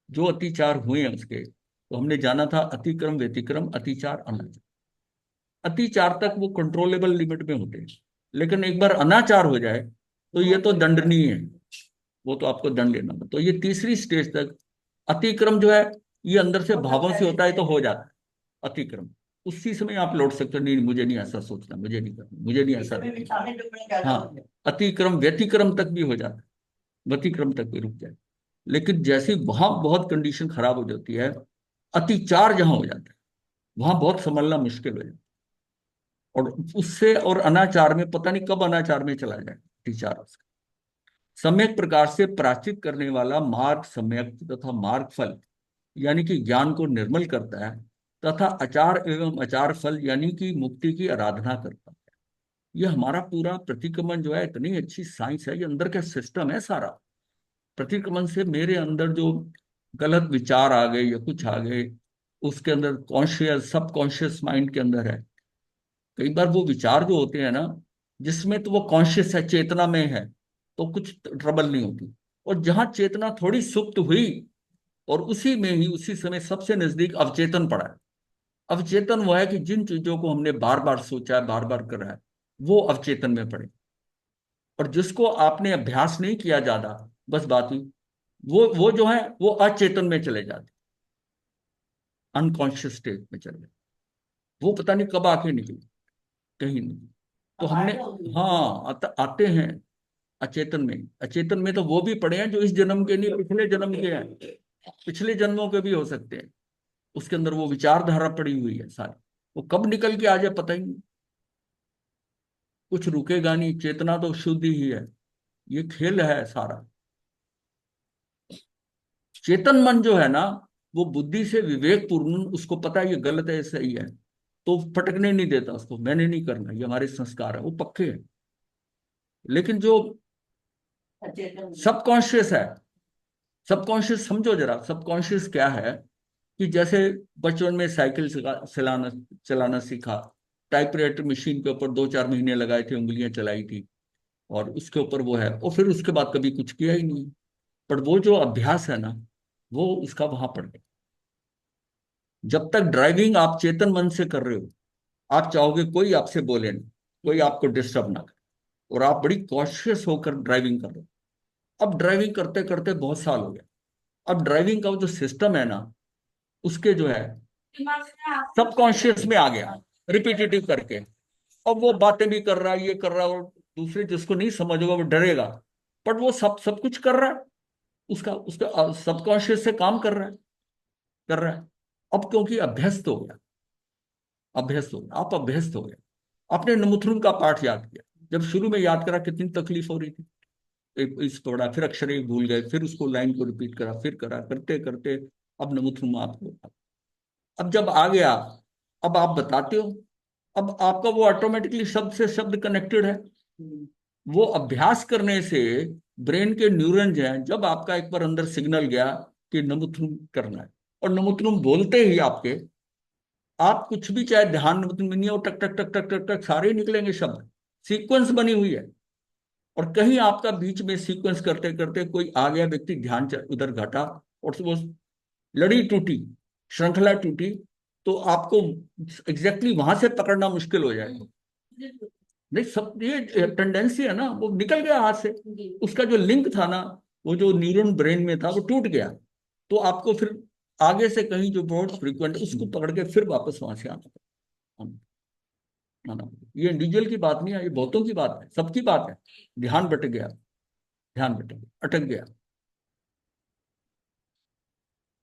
जो अतिचार हुए हैं उसके, तो हमने जाना था अतिक्रम, व्यतिक्रम, अतिचार, अनाचार। अतिचार तक वो कंट्रोलेबल लिमिट में होते हैं, लेकिन एक बार अनाचार हो जाए तो ये तो दंडनीय है, वो तो आपको दंड लेना होगा। तो ये तीसरी स्टेज तक अतिक्रम जो है, ये अंदर से भावों से होता है तो हो जाता है अतिक्रम। उसी समय आप लौट सकते हो, नहीं मुझे नहीं ऐसा सोचना, मुझे नहीं करना, मुझे नहीं ऐसा करना। हाँ, अतिक्रम व्यतिक्रम तक भी हो जाता है, व्यतिक्रम तक भी रुक जाए। लेकिन जैसे वहां बहुत कंडीशन खराब हो जाती है, अतिचार जहां हो जाता है, वहां बहुत संभलना मुश्किल हो जाता है। और उससे और अनाचार में पता नहीं कब अनाचार में चला जाए अतिचार उसका। सम्यक प्रकार से प्राश्चित करने वाला मार्ग सम्यक तथा मार्ग फल यानी कि ज्ञान को निर्मल करता है, तथा आचार एवं आचार फल यानी कि मुक्ति की आराधना करता है। यह हमारा पूरा प्रतिक्रमण जो है, इतनी अच्छी साइंस है, ये अंदर का सिस्टम है सारा। प्रतिक्रमण से मेरे अंदर जो गलत विचार आ गए या कुछ आ गए, उसके अंदर कॉन्शियस सब कॉन्शियस माइंड के अंदर है। कई बार वो विचार जो होते हैं ना, जिसमें तो वो कॉन्शियस है, चेतना में है, तो कुछ ट्रबल नहीं होती। और जहां चेतना थोड़ी सुप्त हुई, और उसी में ही उसी समय सबसे नजदीक अवचेतन पड़ा है। अवचेतन वो है कि जिन चीजों को हमने बार बार सोचा है, बार बार करा है, वो अवचेतन में पड़े। और जिसको आपने अभ्यास नहीं किया ज्यादा, बस बात हुई, वो जो है वो अचेतन में चले जाते, अनकॉन्शियस स्टेट में चले, वो पता नहीं कब आके निकले, कहीं नहीं। तो हमने, हाँ आते हैं अचेतन में। अचेतन में तो वो भी पड़े हैं जो इस जन्म के नहीं, पिछले जन्म के हैं, पिछले जन्मों के भी हो सकते हैं। उसके अंदर वो विचारधारा पड़ी हुई है सारी, वो कब निकल के आ जाए पता ही नहीं। कुछ रुकेगा नहीं, चेतना तो शुद्ध ही है। ये खेल है सारा। चेतन मन जो है ना, वो बुद्धि से विवेक पूर्ण, उसको पता है ये गलत है, ये सही है, तो फटकने नहीं देता उसको, मैंने नहीं करना, ये हमारे संस्कार है, वो पक्के हैं। लेकिन जो सबकॉन्शियस है, सबकॉन्शियस समझो जरा, सबकॉन्शियस क्या है? कि जैसे बचपन में साइकिल चलाना चलाना सीखा, टाइपराइटर मशीन के ऊपर 2-4 महीने लगाए थे, उंगलियां चलाई थी, और उसके ऊपर वो है, और फिर उसके बाद कभी कुछ किया ही नहीं। पर वो जो अभ्यास है ना, वो उसका वहां पड़ गया। जब तक ड्राइविंग आप चेतन मन से कर रहे हो, आप चाहोगे कोई आपसे बोले नहीं, कोई आपको डिस्टर्ब ना करे, और आप बड़ी कॉशियस होकर ड्राइविंग कर रहे हो। अब ड्राइविंग करते करते बहुत साल हो गया, अब ड्राइविंग का जो सिस्टम है ना, उसके जो है सबकॉन्शियस में आ गया, रिपीटेटिव करके। अब वो बातें भी कर रहा है, ये कर रहा है, और दूसरे जिसको नहीं समझ होगा वो डरेगा, बट वो सब सब कुछ कर रहा है, उसका उसका सबकॉन्शियस से काम कर रहा है, कर रहा है। अब क्योंकि अभ्यस्त हो गया, अभ्यस्त हो गया, आप अभ्यस्त हो गए। आपने नमुथुरुम का पाठ याद किया, जब शुरू में याद करा कितनी तकलीफ हो रही थी, इस पढ़ा, फिर अक्षर एक भूल गए, फिर उसको लाइन को रिपीट करा, फिर करा, करते करते अब नमुथुम आपको, अब जब आ गया, अब आप बताते हो, अब आपका वो ऑटोमेटिकली शब्द से शब्द कनेक्टेड है। वो अभ्यास करने से ब्रेन के न्यूरॉन्स हैं, जब आपका एक बार अंदर सिग्नल गया कि नमुथुम करना है, और नमुथुम बोलते ही आपके, आप कुछ भी चाहे ध्यान नमुथुम नहीं हो, टक टक टक टक टक टक सारे ही निकलेंगे शब्द, सीक्वेंस बनी हुई है। और कहीं आपका बीच में सीक्वेंस करते करते कोई आ गया व्यक्ति, ध्यान उधर घटा और वो लड़ी टूटी, श्रृंखला टूटी, तो आपको एग्जैक्टली वहां से पकड़ना मुश्किल हो जाएगा। नहीं, सब ये टेंडेंसी है ना, वो निकल गया हाथ से, उसका जो लिंक था ना, वो जो न्यूरॉन ब्रेन में था वो टूट गया। तो आपको फिर आगे से कहीं जो बहुत फ्रीक्वेंट, उसको पकड़ के फिर वापस वहां से आना। ये इंडिविजुअल की बात नहीं है, ये बहुतों की बात है, सबकी बात है। ध्यान भटक गया, ध्यान भटक गया, अटक गया।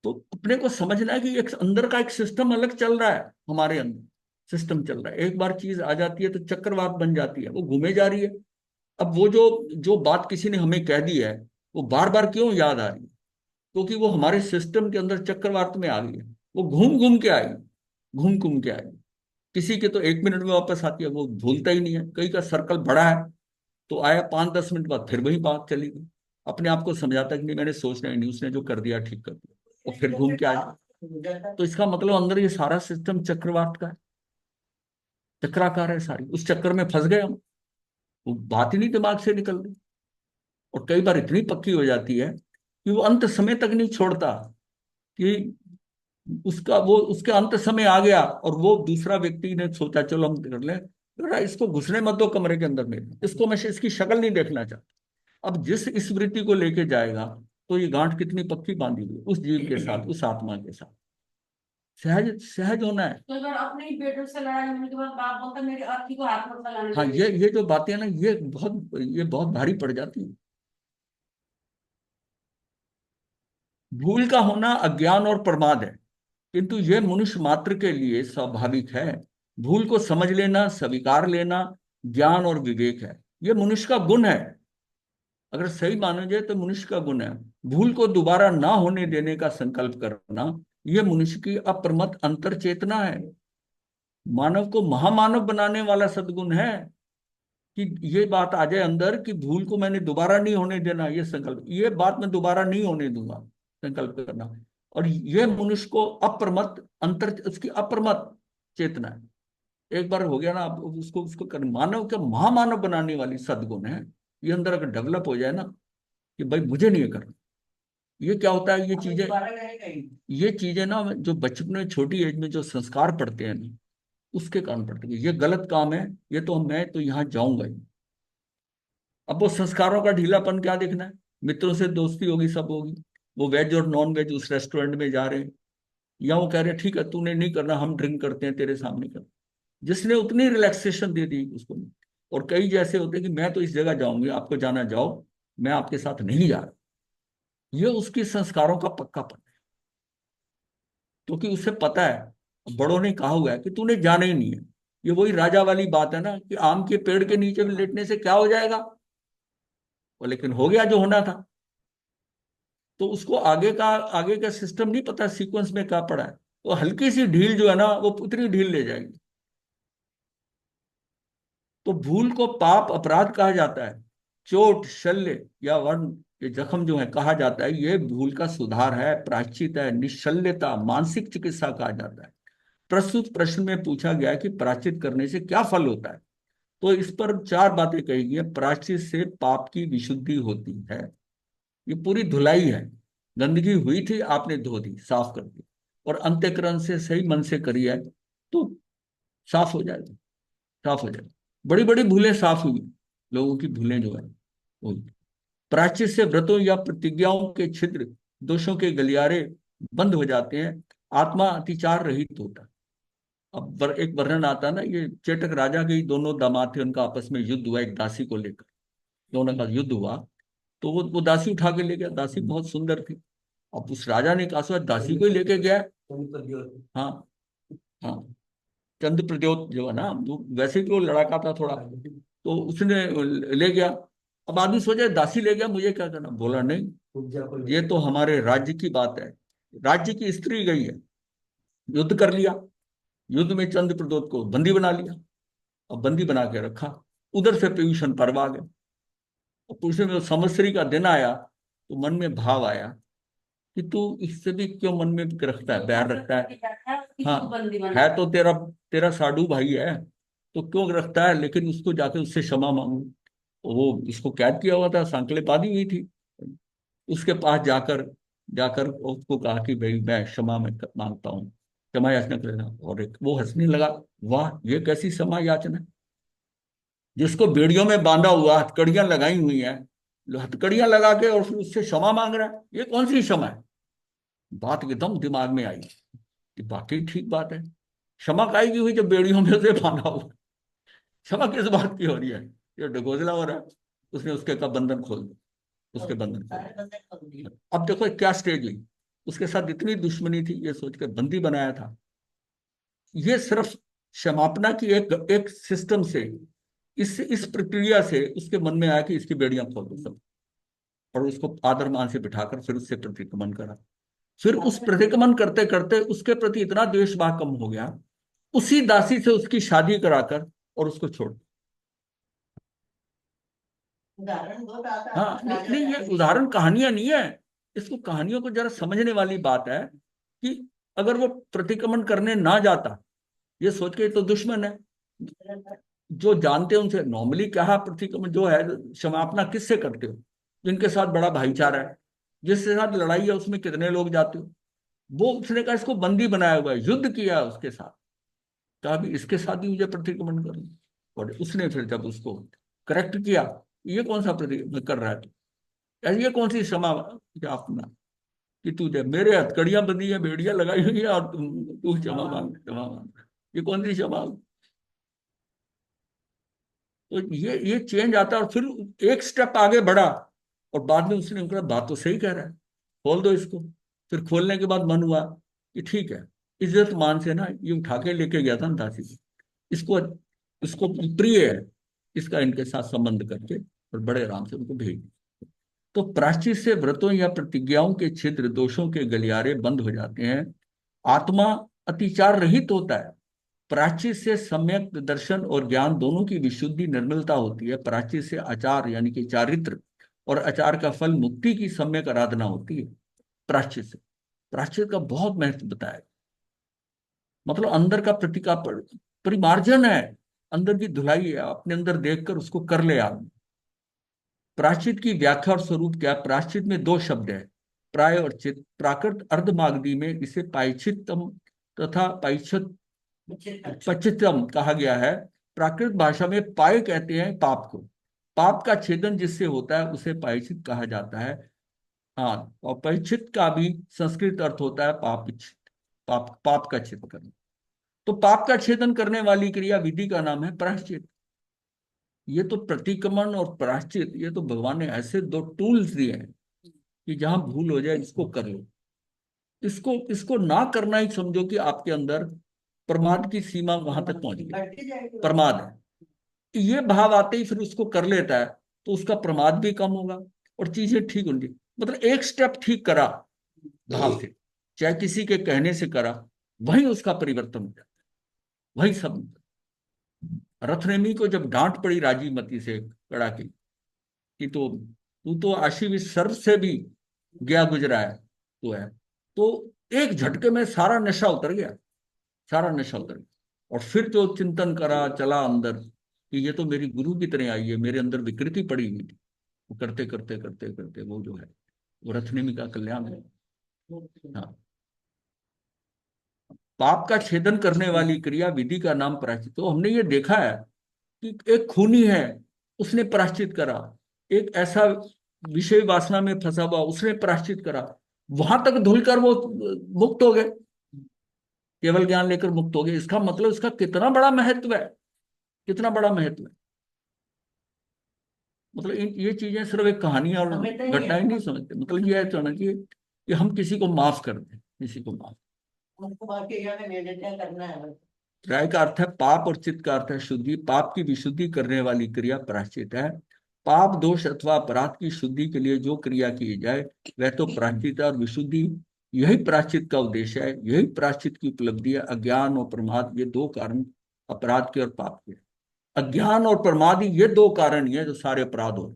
तो अपने को समझना है कि एक अंदर का एक सिस्टम अलग चल रहा है, हमारे अंदर सिस्टम चल रहा है। एक बार चीज आ जाती है तो चक्रवात बन जाती है, वो घूमे जा रही है। अब वो जो जो बात किसी ने हमें कह दी है, वो बार बार क्यों याद आ रही है? क्योंकि वो हमारे सिस्टम के अंदर चक्रवात में आ गई है। वो घूम घूम के आई, घूम घूम के आई। किसी के तो 1 मिनट में वापस आती है, वो भूलता ही नहीं है। कई का सर्कल बड़ा है, तो आया 5-10 मिनट बाद फिर वही बात चली गई। अपने आप को समझाता कि नहीं, मैंने सोचना ही नहीं, उसने जो कर दिया ठीक कर दिया, और फिर घूम के आया। तो इसका मतलब अंदर ये सारा सिस्टम चक्रवात का है, चक्राकार है सारी। उस चक्कर में फंस गए हम, वो बात ही नहीं दिमाग से निकल रही। और कई बार इतनी पक्की हो जाती है कि वो अंत समय तक नहीं छोड़ता, कि उसका वो उसके अंत समय आ गया और वो दूसरा व्यक्ति ने सोचा चलो हम कर ले, जरा इसको घुसने मत दो कमरे के अंदर में, इसको मैं इसकी शक्ल नहीं देखना चाहता। अब जिस इस वृत्ति को लेके जाएगा, तो ये गांठ कितनी पक्की बांधी हुई है उस जीव के साथ, उस आत्मा के साथ। सहज सहज होना है। तो अगर अपने ही बेटों से लड़ाई होने के बाद बाप बोलता मेरी अर्थी को हाथ मत लगाने हाँ, दो। ये जो बातें हैं ना, ये बहुत भारी पड़ जाती है। भूल का होना अज्ञान और प्रमाद है, किंतु यह मनुष्य मात्र के लिए स्वाभाविक है। भूल को समझ लेना, स्वीकार लेना ज्ञान और विवेक है। यह मनुष्य का गुण है। अगर सही माना जाए तो मनुष्य का गुण है। भूल को दोबारा ना होने देने का संकल्प करना, यह मनुष्य की अप्रमत्त अंतर चेतना है। मानव को महामानव बनाने वाला सद्गुण है कि ये बात आ जाए अंदर कि भूल को मैंने दोबारा नहीं होने देना, ये संकल्प, ये बात मैं दोबारा नहीं होने दूंगा, संकल्प करना। और ये मनुष्य को अप्रमत्त अंतर, उसकी अप्रमत्त चेतना है। एक बार हो गया ना, आप उसको उसको कर, मानव के महामानव बनाने वाली सद्गुण है। ये अंदर अगर डेवलप हो जाए ना कि भाई मुझे नहीं करना, ये क्या होता है, ये चीजें ना, जो बचपन में छोटी एज में जो संस्कार पड़ते हैं ना, उसके कारण पड़ते हैं। ये गलत काम है, ये तो मैं तो यहाँ जाऊंगा ही। अब वो संस्कारों का ढीलापन क्या देखना है? मित्रों से दोस्ती होगी, सब होगी, वो वेज और नॉन वेज उस रेस्टोरेंट में जा रहे हैं, या वो कह रहे हैं ठीक है तूने नहीं करना, हम ड्रिंक करते हैं तेरे सामने कर, जिसने उतनी रिलैक्सेशन दे दी उसको। और कई जैसे होते हैं कि मैं तो इस जगह जाऊंगी, आपको जाना जाओ, मैं आपके साथ नहीं जा रहा। ये उसकी संस्कारों का पक्कापन है, क्योंकि उसे पता है, बड़ों ने कहा हुआ है कि तूने जाना ही नहीं है। ये वही राजा वाली बात है ना, कि आम के पेड़ के नीचे भी लेटने से क्या हो जाएगा, वो लेकिन हो गया जो होना था। तो उसको आगे का सिस्टम नहीं पता, सीक्वेंस में क्या पड़ा है। तो हल्की सी ढील जो है ना, वो उतनी ढील ले जाएगी। तो भूल को पाप अपराध कहा जाता है। चोट, शल्य या वर्ण, ये जख्म जो है कहा जाता है, ये भूल का सुधार है, प्रायश्चित है, निश्चल्यता, मानसिक चिकित्सा कहा जाता है। प्रस्तुत प्रश्न में पूछा गया कि प्रायश्चित करने से क्या फल होता है। तो इस पर 4 बातें कही गई है। प्रायश्चित से पाप की विशुद्धि होती है, ये पूरी धुलाई है। गंदगी हुई थी, आपने धो दी, साफ कर दी, और अंत्यकरण से सही मन से करी है तो साफ हो जाएगा, साफ हो जाएगा। बड़ी बड़ी भूलें साफ हुई, लोगों की भूलें जो है वो। प्रायश्चित से व्रतों या प्रतिज्ञाओं के छिद्र, दोषों के गलियारे बंद हो जाते हैं, आत्मा अतिचार रहित होता है। अब एक वर्णन आता है ना, ये चेटक राजा के ही दोनों दामाद थे, उनका आपस में युद्ध हुआ एक दासी को लेकर, दोनों का युद्ध हुआ। तो वो दासी उठा के ले गया, दासी बहुत सुंदर थी। अब उस राजा ने कहा शायद दासी को ही लेके गया है। हाँ, हाँ, चंद्र प्रद्योत जो है ना, वैसे भी वो लड़ाका था थोड़ा, तो उसने ले गया। अब आदमी सोचे दासी ले गया, मुझे क्या करना? बोला नहीं, ये तो हमारे राज्य की बात है। राज्य की स्त्री गई है, युद्ध कर लिया, युद्ध में चंद्र प्रदोत को बंदी बना लिया, और बंदी बना के रखा। उधर से पीयूषण पर्व आ गया, और पूछने में संवत्सरी का दिन आया, तो मन में भाव आया कि तू इससे भी क्यों मन में रखता है, प्यार रखता है? हाँ, है तो तेरा तेरा साडू भाई है, तो क्यों रखता है? लेकिन उसको जाके उससे क्षमा मांगू। वो इसको कैद किया हुआ था, सांकले बांधी हुई थी। उसके पास जाकर जाकर उसको कहा कि भाई मैं क्षमा में मांगता हूँ, क्षमा याचना करेगा। और वो हंसने लगा, वाह ये कैसी क्षमा याचना है? जिसको बेड़ियों में बांधा हुआ, हथकड़ियां लगाई हुई है, हथकड़ियां लगा के और फिर उससे क्षमा मांग रहा है, ये कौन सी क्षमा है? बात एकदम दिमाग में आई कि वाकई ठीक बात है। क्षमा काहे की हुई जब बेड़ियों में से बांधा हुआ? क्षमा किस बात की हो रही है? ये ढकोसला हो रहा है। उसने उसके का बंधन खोल दिया, उसके बंधन खोल दिया। अब देखो क्या स्टेज हुई, उसके साथ इतनी दुश्मनी थी, ये सोचकर बंदी बनाया था। ये सिर्फ क्षमापना की एक एक सिस्टम से, इस प्रक्रिया से उसके मन में आया कि इसकी बेड़ियां खोल दो सब, और उसको आदर मान से बिठाकर फिर उससे प्रतिक्रमण करा। फिर उस प्रतिक्रमण करते करते उसके प्रति इतना द्वेष भाव कम हो गया, उसी दासी से उसकी शादी कराकर और उसको छोड़। उदाहरण दो दादा। हाँ, नहीं ये उदाहरण कहानियां नहीं है, इसको कहानियों को जरा समझने वाली बात है कि अगर वो प्रतिक्रमण करने ना जाता, ये सोच के तो दुश्मन है, जो जानते हैं उनसे नॉर्मली क्या है प्रतिक्रमण जो है, क्षमापना किससे करते हो? जिनके साथ बड़ा भाईचारा है, जिसके साथ लड़ाई है उसमें कितने लोग जाते हो। वो उसने कहा इसको बंदी बनाया हुआ है, युद्ध किया उसके साथ, कहा भी इसके साथ ही मुझे प्रतिक्रमण करना। और उसने फिर जब उसको करेक्ट किया, ये कौन सा प्रतिक्रमण कर रहा है तू, ये कौन सी क्षमा याचना कि तुझे मेरे हथकड़ियां बंधी है, बेड़ियां लगाई हुई है, और तू क्षमा मांग, क्षमा मांग, ये कौन सी क्षमा? तो ये चेंज आता है, और फिर एक स्टेप आगे बढ़ा, और बाद में उसने कहा बात तो सही कह रहा है, खोल दो इसको। फिर खोलने के बाद मन हुआ कि ठीक है, इज्जत मान से ना ये उठा के लेके गया था ना दासी को, इसको इसको प्रिय है, इसका इनके साथ संबंध करके और बड़े आराम से उनको भेज दिया। तो प्रायश्चित से व्रतों या प्रतिज्ञाओं के छिद्र, दोषों के गलियारे बंद हो जाते हैं, आत्मा अतिचार रहित होता है। प्रायश्चित से सम्यक दर्शन और ज्ञान दोनों की विशुद्धि निर्मलता होती है। प्रायश्चित से आचार यानी कि चारित्र, और आचार का फल मुक्ति की सम्यक आराधना होती है। प्रायश्चित से, प्रायश्चित का बहुत महत्व बताया, मतलब अंदर का प्रतिका परिमार्जन है, अंदर की धुलाई है, अपने अंदर देखकर उसको कर ले आदमी। प्रायश्चित की व्याख्या और स्वरूप क्या? प्रायश्चित में दो शब्द है, प्राय और चित। प्राकृत अर्धमागधी में इसे पायचित्तम तथा पायचित पचितम कहा गया है। प्राकृत भाषा में पाय कहते हैं पाप को, पाप का छेदन जिससे होता है उसे पायचित कहा जाता है। हाँ, और पायचित का भी संस्कृत अर्थ होता है पाप, पाप का छेद करना। तो पाप का छेदन करने वाली क्रिया विधि का नाम है प्रायश्चित। ये तो प्रतिक्रमण और प्रायश्चित, ये तो भगवान ने ऐसे दो टूल्स दिए हैं कि जहां भूल हो जाए इसको कर लो। इसको इसको ना करना ही समझो कि आपके अंदर प्रमाद की सीमा वहां तक पहुंच गई, प्रमाद है। ये भाव आते ही फिर उसको कर लेता है, तो उसका प्रमाद भी कम होगा और चीजें ठीक होंगी। मतलब एक स्टेप ठीक करा भाव से, चाहे किसी के कहने से करा, वही उसका परिवर्तन हो जाता है, वही सब। रथनेमी को जब डांट पड़ी राजीमती से कड़ा की कि तो तू तो आशीष सर्व से भी गया गुजरा है, तो है, तो एक झटके में सारा नशा उतर गया, सारा नशा उतर गया। और फिर जो चिंतन करा, चला अंदर कि ये तो मेरी गुरु की तरह आई है, मेरे अंदर विकृति पड़ी हुई थी। वो करते करते करते करते वो जो है वो रथनेमी का कल्याण है। हाँ, पाप का छेदन करने वाली क्रिया विधि का नाम प्रायश्चित। तो हमने ये देखा है कि एक खूनी है, उसने प्रायश्चित करा, एक ऐसा विषय वासना में फंसा हुआ उसने प्रायश्चित करा, वहां तक धुलकर वो मुक्त हो गए, केवल ज्ञान लेकर मुक्त हो गए। इसका मतलब इसका कितना बड़ा महत्व है, कितना बड़ा महत्व है। मतलब ये चीजें सिर्फ एक कहानी और घटनाएं नहीं समझते, मतलब ये समझना चाहिए कि हम किसी को माफ कर दें, किसी को माफ। उनको बाकी जाने मेडिटेशन करना है। त्राय का अर्थ है पाप और चित्त का अर्थ है शुद्धि। पाप की विशुद्धि करने वाली क्रिया प्रायश्चित है, पाप दोष अथवा अपराध की शुद्धि के लिए जो क्रिया की जाए वह तो प्रायश्चित है और विशुद्धि, यही प्रायश्चित का उद्देश्य है, यही प्रायश्चित की उपलब्धि है। अज्ञान और प्रमाद ये दो कारण अपराध के और पाप के। अज्ञान और प्रमाद ही ये दो कारण ही है जो सारे अपराध हो।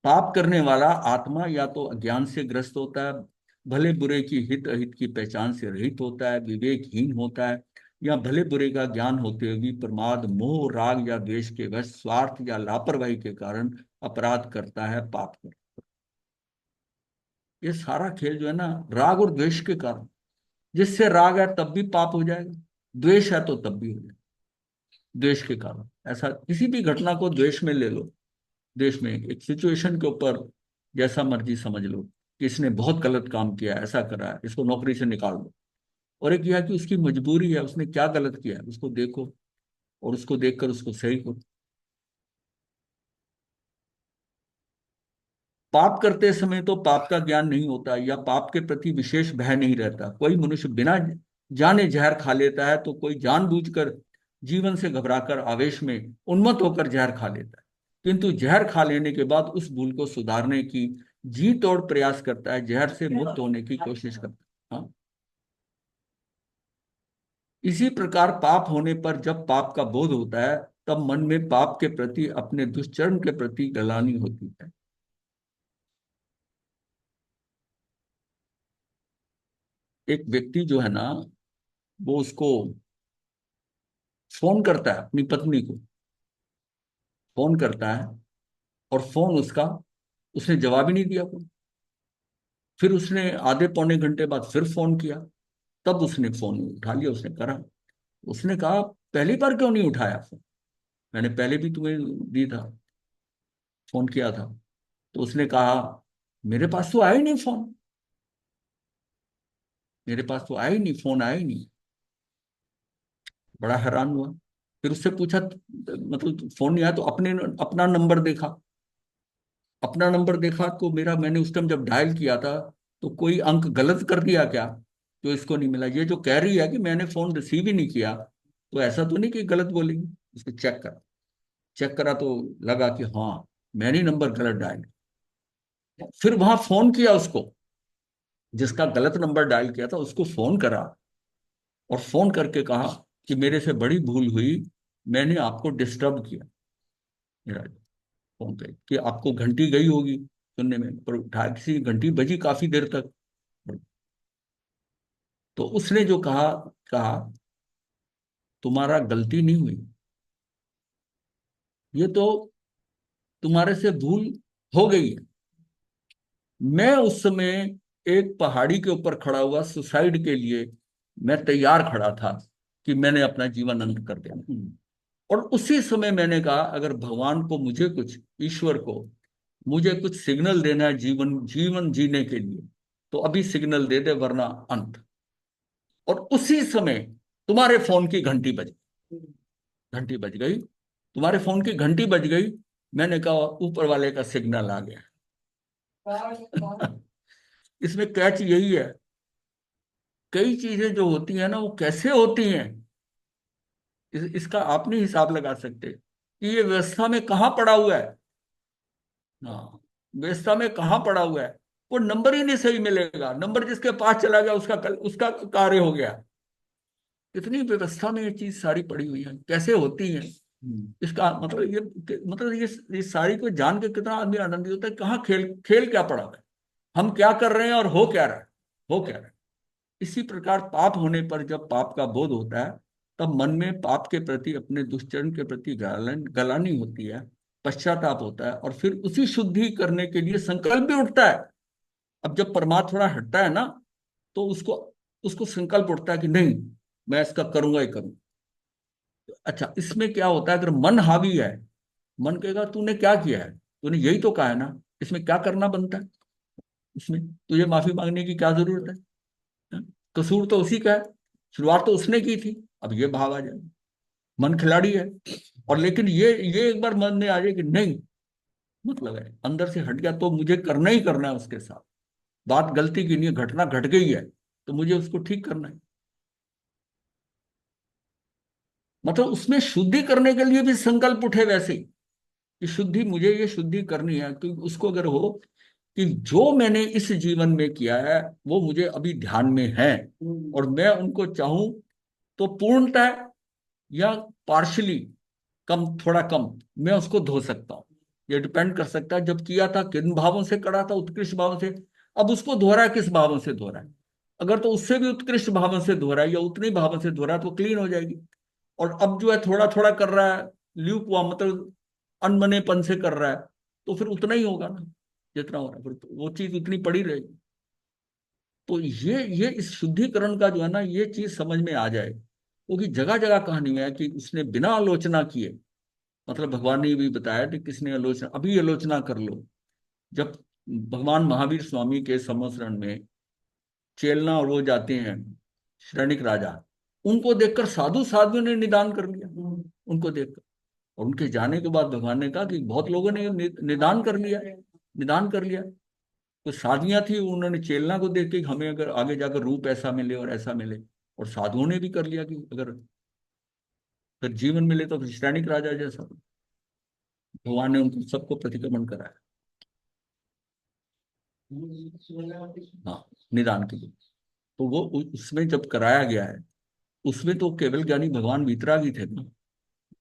पाप करने वाला आत्मा या तो अज्ञान से ग्रस्त होता है, भले बुरे की हित अहित की पहचान से रहित होता है, विवेकहीन होता है, या भले बुरे का ज्ञान होते हुए भी प्रमाद मोह राग या द्वेष के वश स्वार्थ या लापरवाही के कारण अपराध करता है, पाप करता है। ये सारा खेल जो है ना राग और द्वेष के कारण, जिससे राग है तब भी पाप हो जाएगा, द्वेष है तो तब भी हो जाएगा। द्वेष के कारण ऐसा किसी भी घटना को द्वेष में ले लो, देश में एक सिचुएशन के ऊपर जैसा मर्जी समझ लो कि इसने बहुत गलत काम किया, ऐसा करा है, इसको नौकरी से निकाल दो। और एक यह कि उसकी मजबूरी है, उसने क्या गलत किया है उसको देखो और उसको देखकर उसको सही करो। पाप करते समय तो पाप का ज्ञान नहीं होता या पाप के प्रति विशेष भय नहीं रहता। कोई मनुष्य बिना जाने जहर खा लेता है तो कोई जानबूझकर जीवन से घबराकर आवेश में उन्मत्त होकर जहर खा लेता है, किंतु जहर खा लेने के बाद उस भूल को सुधारने की जी तोड़ प्रयास करता है, जहर से मुक्त होने की कोशिश करता है। हाँ? इसी प्रकार पाप होने पर जब पाप का बोध होता है तब मन में पाप के प्रति, अपने दुष्चर्म के प्रति गलानी होती है। एक व्यक्ति जो है ना वो उसको फोन करता है, अपनी पत्नी को फोन करता है और फोन उसका, उसने जवाब ही नहीं दिया कोई। फिर उसने आधे पौने घंटे बाद फिर फोन किया, तब उसने फोन उठा लिया, उसने करा। उसने कहा पहली बार क्यों नहीं उठाया फोन, मैंने पहले भी तुम्हें दी था, फोन किया था। तो उसने कहा मेरे पास तो आया ही नहीं फोन, मेरे पास तो आया ही नहीं, फोन आया ही नहीं। बड़ा हैरान हुआ। फिर उससे पूछा मतलब फोन नहीं आया तो अपना नंबर देखा, अपना नंबर देखा तो मेरा, मैंने उस टाइम जब डायल किया था तो कोई अंक गलत कर दिया क्या तो इसको नहीं मिला। ये जो कह रही है कि मैंने फोन रिसीव ही नहीं किया, तो ऐसा तो नहीं कि गलत बोलेगी। उसको चेक करा, चेक करा तो लगा कि हाँ मैंने नंबर गलत डायल किया। फिर वहां फोन किया उसको, जिसका गलत नंबर डायल किया था उसको फोन करा और फोन करके कहा कि मेरे से बड़ी भूल हुई, मैंने आपको डिस्टर्ब किया। मेरा फोन पे कि आपको घंटी गई होगी सुनने में, पर उठा किसी घंटी बजी काफी देर तक। तो उसने जो कहा, कहा तुम्हारा गलती नहीं हुई, ये तो तुम्हारे से भूल हो गई है। मैं उस समय एक पहाड़ी के ऊपर खड़ा हुआ, सुसाइड के लिए मैं तैयार खड़ा था कि मैंने अपना जीवन अंत कर दिया। और उसी समय मैंने कहा अगर भगवान को, मुझे कुछ, ईश्वर को मुझे कुछ सिग्नल देना है जीवन जीवन जीने के लिए तो अभी सिग्नल दे दे, वरना अंत। और उसी समय तुम्हारे फोन की घंटी बज, घंटी बज गई, तुम्हारे फोन की घंटी बज गई। मैंने कहा ऊपर वाले का सिग्नल आ गया। इसमें कैच यही है, कई चीजें जो होती हैं ना वो कैसे होती हैं, इसका आप नहीं हिसाब लगा सकते कि ये व्यवस्था में कहाँ पड़ा हुआ है। हाँ, व्यवस्था में कहाँ पड़ा हुआ है, वो नंबर ही नहीं सही मिलेगा, नंबर जिसके पास चला गया उसका कार्य हो गया। इतनी व्यवस्था में ये चीज सारी पड़ी हुई है, कैसे होती है। इसका मतलब ये सारी को जान के कितना आदमी आनंदित होता है, कहाँ खेल खेल क्या पड़ा है, हम क्या कर रहे हैं और हो क्या रहा है, हो क्या रहा है। इसी प्रकार पाप होने पर जब पाप का बोध होता है तब मन में पाप के प्रति, अपने दुष्चरण के प्रति गलानी होती है, पश्चाताप होता है और फिर उसी शुद्धि करने के लिए संकल्प भी उठता है। अब जब परमात्मा थोड़ा हटता है ना तो उसको उसको संकल्प उठता है कि नहीं मैं इसका करूंगा ही करूंगा। अच्छा, इसमें क्या होता है, अगर मन हावी है, मन कहेगा तूने क्या किया है, तूने यही तो कहा है ना, इसमें क्या करना बनता है, इसमें तुझे माफी मांगने की क्या जरूरत है? हाँ? कसूर तो उसी का है, शुरुआत तो उसने की थी। अब ये भाव आ जाए, मन खिलाड़ी है। और लेकिन ये एक बार मन में आ जाए कि नहीं, मतलब है अंदर से हट गया तो मुझे करना ही करना है उसके साथ, बात गलती की नहीं है, घटना घट गई है तो मुझे उसको ठीक करना है। मतलब उसमें शुद्धि करने के लिए भी संकल्प उठे वैसे ही कि शुद्धि, मुझे ये शुद्धि करनी है, क्योंकि उसको अगर हो कि जो मैंने इस जीवन में किया है वो मुझे अभी ध्यान में है, और मैं उनको चाहूं तो पूर्णतः या पार्शली, कम, थोड़ा कम, मैं उसको धो सकता हूँ। ये डिपेंड कर सकता है जब किया था किन भावों से करा था, उत्कृष्ट भावों से। अब उसको धो रहा है किस भावों से धो रहा है। अगर तो उससे भी उत्कृष्ट भावों से धो रहा है या उतनी भावों से धो रहा है तो क्लीन हो जाएगी। और अब जो है थोड़ा थोड़ा कर रहा है, ल्यूक हुआ मतलब अनबनेपन से कर रहा है, तो फिर उतना ही होगा ना जितना हो रहा है, फिर तो वो चीज उतनी पड़ी रहेगी। तो ये इस शुद्धिकरण का जो है ना, ये चीज समझ में आ जाए, क्योंकि जगह जगह कहानी में है कि उसने बिना आलोचना किए, मतलब भगवान ने भी बताया कि किसने आलोचना, अभी आलोचना कर लो। जब भगवान महावीर स्वामी के संवत्सरण में चेलना और वो जाते हैं श्रेणिक राजा, उनको देखकर साधु साधुओं ने निदान कर लिया, उनको देखकर। और उनके जाने के बाद भगवान ने कहा कि बहुत लोगों ने निदान कर लिया, निदान कर लिया। तो साधियां थी, उन्होंने चेलना को देख के हमें अगर आगे जाकर रूप ऐसा मिले और ऐसा मिले, और साधुओं ने भी कर लिया कि अगर फिर जीवन मिले तो फिर श्रेणिक राजा जैसा। भगवान ने उनको सबको प्रतिक्रमण कराया, हाँ, निदान के लिए। तो वो उसमें जब कराया गया है, उसमें तो केवल ज्ञानी भगवान वीतरागी थे ना।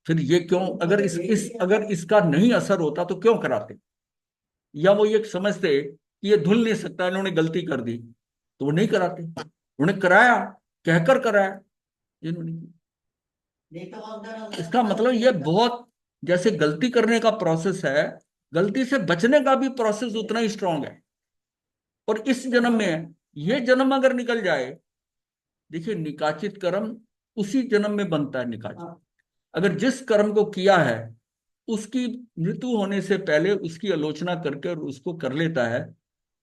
फिर ये क्यों, अगर अगर इसका नहीं असर होता तो क्यों कराते? या वो ये समझते कि ये धुल नहीं सकता, इन्होंने गलती कर दी, तो वो नहीं कराते। उन्हें कराया, कहकर कराया इन्होंने। नहीं तो इसका मतलब ये बहुत, जैसे गलती करने का प्रोसेस है, गलती से बचने का भी प्रोसेस उतना ही स्ट्रांग है। और इस जन्म में है, ये जन्म अगर निकल जाए, देखिए निकाचित कर्म उसी जन्म में बनता है निकाचित। अगर जिस कर्म को किया है उसकी मृत्यु होने से पहले उसकी आलोचना करके और उसको कर लेता है,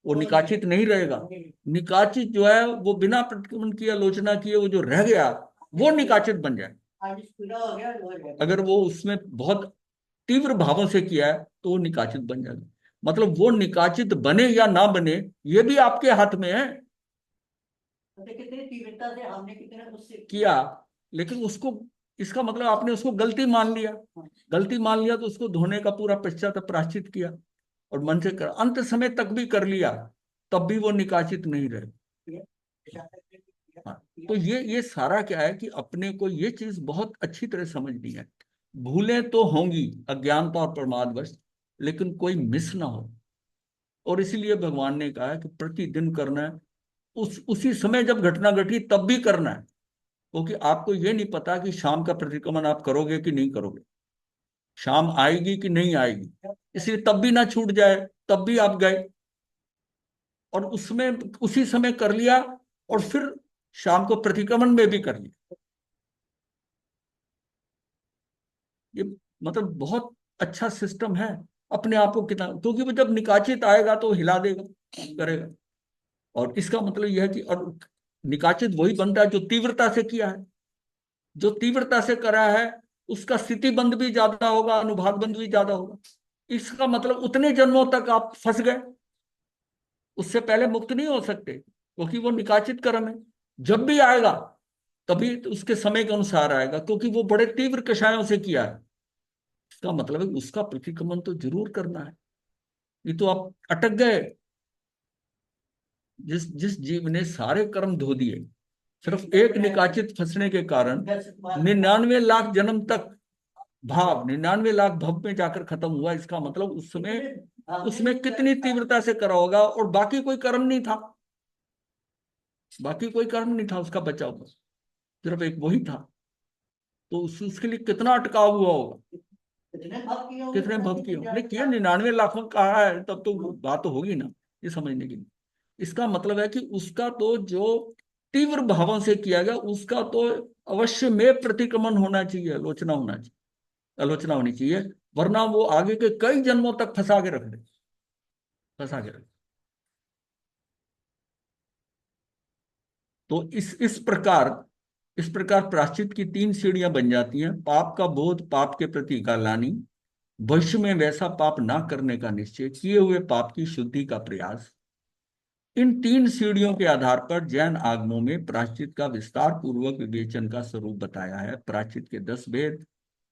वो निकाचित नहीं रहेगा। निकाचित जो है वो बिना प्रतिक्रमण की आलोचना किए वो जो रह गया वो निकाचित बन जाए। अगर वो उसमें बहुत तीव्र भावों से किया है तो वो निकाचित बन जाएगा। मतलब वो निकाचित बने या ना बने ये भी आपके हाथ में है। कितनी तीव्रता से हमने कितने उससे किया, लेकिन उसको, इसका मतलब आपने उसको गलती मान लिया, गलती मान लिया तो उसको धोने का पूरा पश्चात प्रायश्चित किया और मन से कर, अंत समय तक भी कर लिया, तब भी वो निकाचित नहीं रहे। हाँ, तो ये सारा क्या है कि अपने को ये चीज बहुत अच्छी तरह समझनी है। भूलें तो होंगी अज्ञानता और प्रमादवश, लेकिन कोई मिस ना हो। और इसीलिए भगवान ने कहा है कि प्रतिदिन करना है, उसी समय जब घटना घटी तब भी करना है, क्योंकि आपको ये नहीं पता कि शाम का प्रतिक्रमण आप करोगे कि नहीं करोगे, शाम आएगी कि नहीं आएगी। इसलिए तब भी ना छूट जाए, तब भी आप गए और उसमें उसी समय कर लिया, और फिर शाम को प्रतिक्रमण में भी कर लिया। ये मतलब बहुत अच्छा सिस्टम है। अपने आप को कितना, क्योंकि वो जब निकाचित आएगा तो हिला देगा, करेगा। और इसका मतलब यह है कि, और निकाचित वही बनता है जो तीव्रता से किया है। जो तीव्रता से करा है उसका स्थिति बंध भी ज्यादा होगा, अनुभाग बंध भी ज्यादा होगा। इसका मतलब उतने जन्मों तक आप फंस गए, उससे पहले मुक्त नहीं हो सकते, क्योंकि वो निकाचित कर्म है। जब भी आएगा तभी तो उसके समय के अनुसार आएगा, क्योंकि वो बड़े तीव्र कषायों से किया है। इसका मतलब है उसका प्रतिक्रमण तो जरूर करना है। ये तो आप अटक गए। जिस जिस जीव ने सारे कर्म धो दिए, सिर्फ एक निकाचित फंसने के कारण 99 लाख जन्म तक भाव, 99 लाख भव में जाकर खत्म हुआ। इसका मतलब उस समय उसमें कितनी तीव्रता से करा होगा, और बाकी कोई कर्म नहीं था, बाकी कोई कर्म नहीं था उसका बचा हुआ, सिर्फ एक वही था। तो उसके लिए कितना अटकाव हुआ होगा, कितने भव किए होंगे। किया 99 लाखों कहा है तब तो बात तो होगी ना, ये समझने की। इसका मतलब है कि उसका तो जो तीव्र भावों से किया गया उसका तो अवश्य में प्रतिक्रमण होना चाहिए, आलोचना होना चाहिए, आलोचना होनी चाहिए, वरना वो आगे के कई जन्मों तक फंसा के रख दे, फंसा के रख। तो इस प्रकार प्रायश्चित की 3 सीढ़ियां बन जाती हैं। पाप का बोध, पाप के प्रति गालानी, भविष्य में वैसा पाप ना करने का निश्चय, किए हुए पाप की शुद्धि का प्रयास। इन 3 सीढ़ियों के आधार पर जैन आगमों में प्रायश्चित का विस्तार पूर्वक विवेचन का स्वरूप बताया है। प्रायश्चित के 10 भेद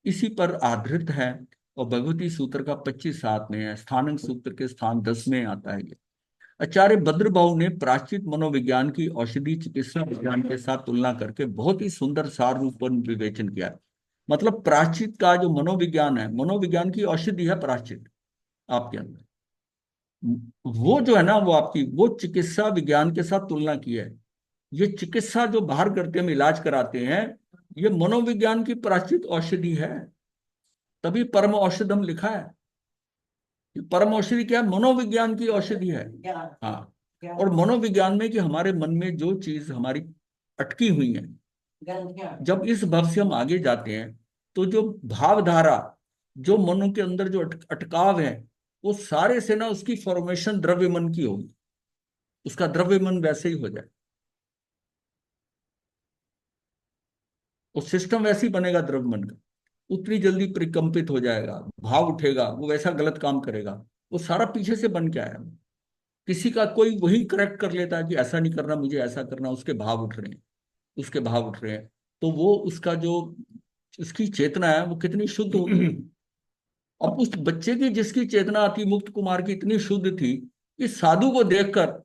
इसी पर आधारित है और भगवती सूत्र का 25 साथ में है। स्थानक सूत्र के स्थान 10 में आता है। आचार्य भद्रबाहु ने प्रायश्चित मनोविज्ञान की औषधि चिकित्सा विज्ञान के साथ तुलना करके बहुत ही सुंदर सार रूप पर विवेचन किया। मतलब प्रायश्चित का जो मनोविज्ञान है, मनोविज्ञान की औषधि है प्रायश्चित आपके अंदर। वो जो है ना, वो आपकी वो चिकित्सा विज्ञान के साथ तुलना की है। ये चिकित्सा जो बाहर करके हम इलाज कराते हैं, ये मनोविज्ञान की प्रायश्चित औषधि है। तभी परम औषधम लिखा है। ये परम औषधि क्या है? मनोविज्ञान की औषधि है। ज्ञान हाँ, ज्ञान और मनोविज्ञान में कि हमारे मन में जो चीज हमारी अटकी हुई है, ज्ञान जब इस भव से हम आगे जाते हैं तो जो भावधारा, जो मनो के अंदर जो अटकाव है, वो सारे से ना उसकी फॉर्मेशन द्रव्य मन की होगी। उसका द्रव्य मन वैसे ही हो जाए, वो सिस्टम वैसे ही बनेगा द्रव्य मन का। उतनी जल्दी परिकंपित हो जाएगा, भाव उठेगा, वो वैसा गलत काम करेगा। वो सारा पीछे से बन के आया। किसी का कोई वही करेक्ट कर लेता है कि ऐसा नहीं करना, मुझे ऐसा करना, उसके भाव उठ रहे हैं, उसके भाव उठ रहे हैं। तो वो उसका जो उसकी चेतना है वो कितनी शुद्ध होगी। अब उस बच्चे की जिसकी चेतना अति मुक्त कुमार की इतनी शुद्ध थी, इस साधु को देखकर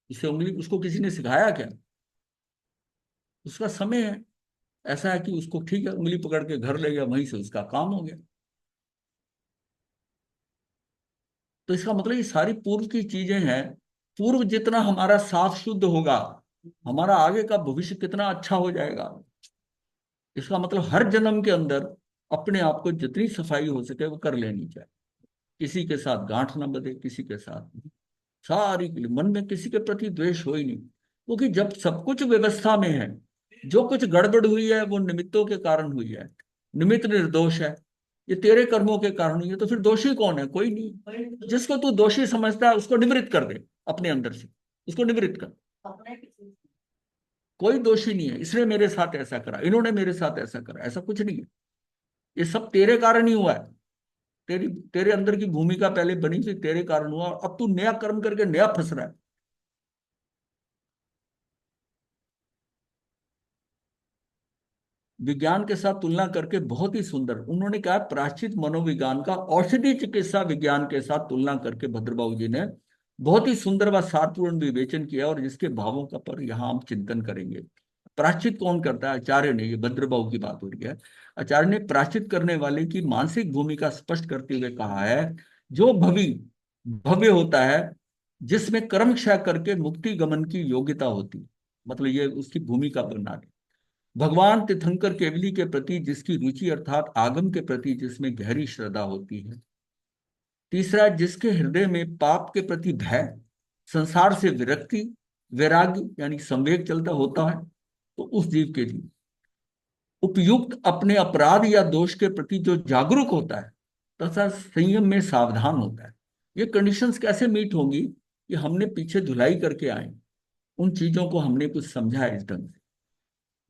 इसे उंगली, उसको किसी ने सिखाया क्या? उसका समय है ऐसा है कि उसको ठीक है उंगली पकड़ के घर ले गया, वहीं से उसका काम हो गया। तो इसका मतलब ये सारी पूर्व की चीजें हैं। पूर्व जितना हमारा साफ शुद्ध होगा, हमारा आगे का भविष्य कितना अच्छा हो जाएगा। इसका मतलब हर जन्म के अंदर अपने आप को जितनी सफाई हो सके वो कर लेनी चाहिए। किसी के साथ गांठ ना बंधे, किसी के साथ नहीं। सारी मन में किसी के प्रति द्वेष हो ही नहीं, क्योंकि जब सब कुछ व्यवस्था में है, जो कुछ गड़बड़ हुई है वो निमित्तों के कारण हुई है। निमित्त निर्दोष है, ये तेरे कर्मों के कारण हुई है। तो फिर दोषी कौन है? कोई नहीं। जिसको तू दोषी समझता है उसको निवृत्त कर दे अपने अंदर से, उसको निवृत्त कर। अपने किसी कोई दोषी नहीं है, इसने मेरे साथ ऐसा करा, इन्होंने मेरे साथ ऐसा करा, ऐसा कुछ नहीं है। ये सब तेरे कारण ही हुआ है। तेरी तेरे अंदर की भूमिका पहले बनी थी, तेरे कारण हुआ। अब तू नया कर्म करके नया फंस रहा है। विज्ञान के साथ तुलना करके बहुत ही सुंदर उन्होंने कहा, प्रायश्चित मनोविज्ञान का औषधि चिकित्सा विज्ञान के साथ तुलना करके भद्रबाहु जी ने बहुत ही सुंदर व सारपूर्ण विवेचन किया, और जिसके भावों का पर यहाँ हम चिंतन करेंगे। प्रायश्चित कौन करता है? आचार्य ने, ये भद्रबाहु की बात हो रही है, आचार्य ने प्रायश्चित करने वाले की मानसिक भूमिका स्पष्ट करते हुए कहा है, जो भव्य होता है, जिसमें कर्म क्षय करके मुक्ति गमन की योग्यता होती। मतलब ये उसकी भूमिका बना रही। भगवान तीर्थंकर केवली के प्रति जिसकी रुचि अर्थात आगम के प्रति जिसमें गहरी श्रद्धा होती है। तीसरा, जिसके हृदय में पाप के प्रति भय, संसार से विरक्ति, वैराग्य यानी संवेग चलता होता है, तो उस जीव के लिए उपयुक्त अपने अपराध या दोष के प्रति जो जागरूक होता है तथा संयम में सावधान होता है। ये कंडीशंस कैसे मीट होंगी? कि हमने पीछे धुलाई करके आए, उन चीजों को हमने कुछ समझा है इस ढंग से।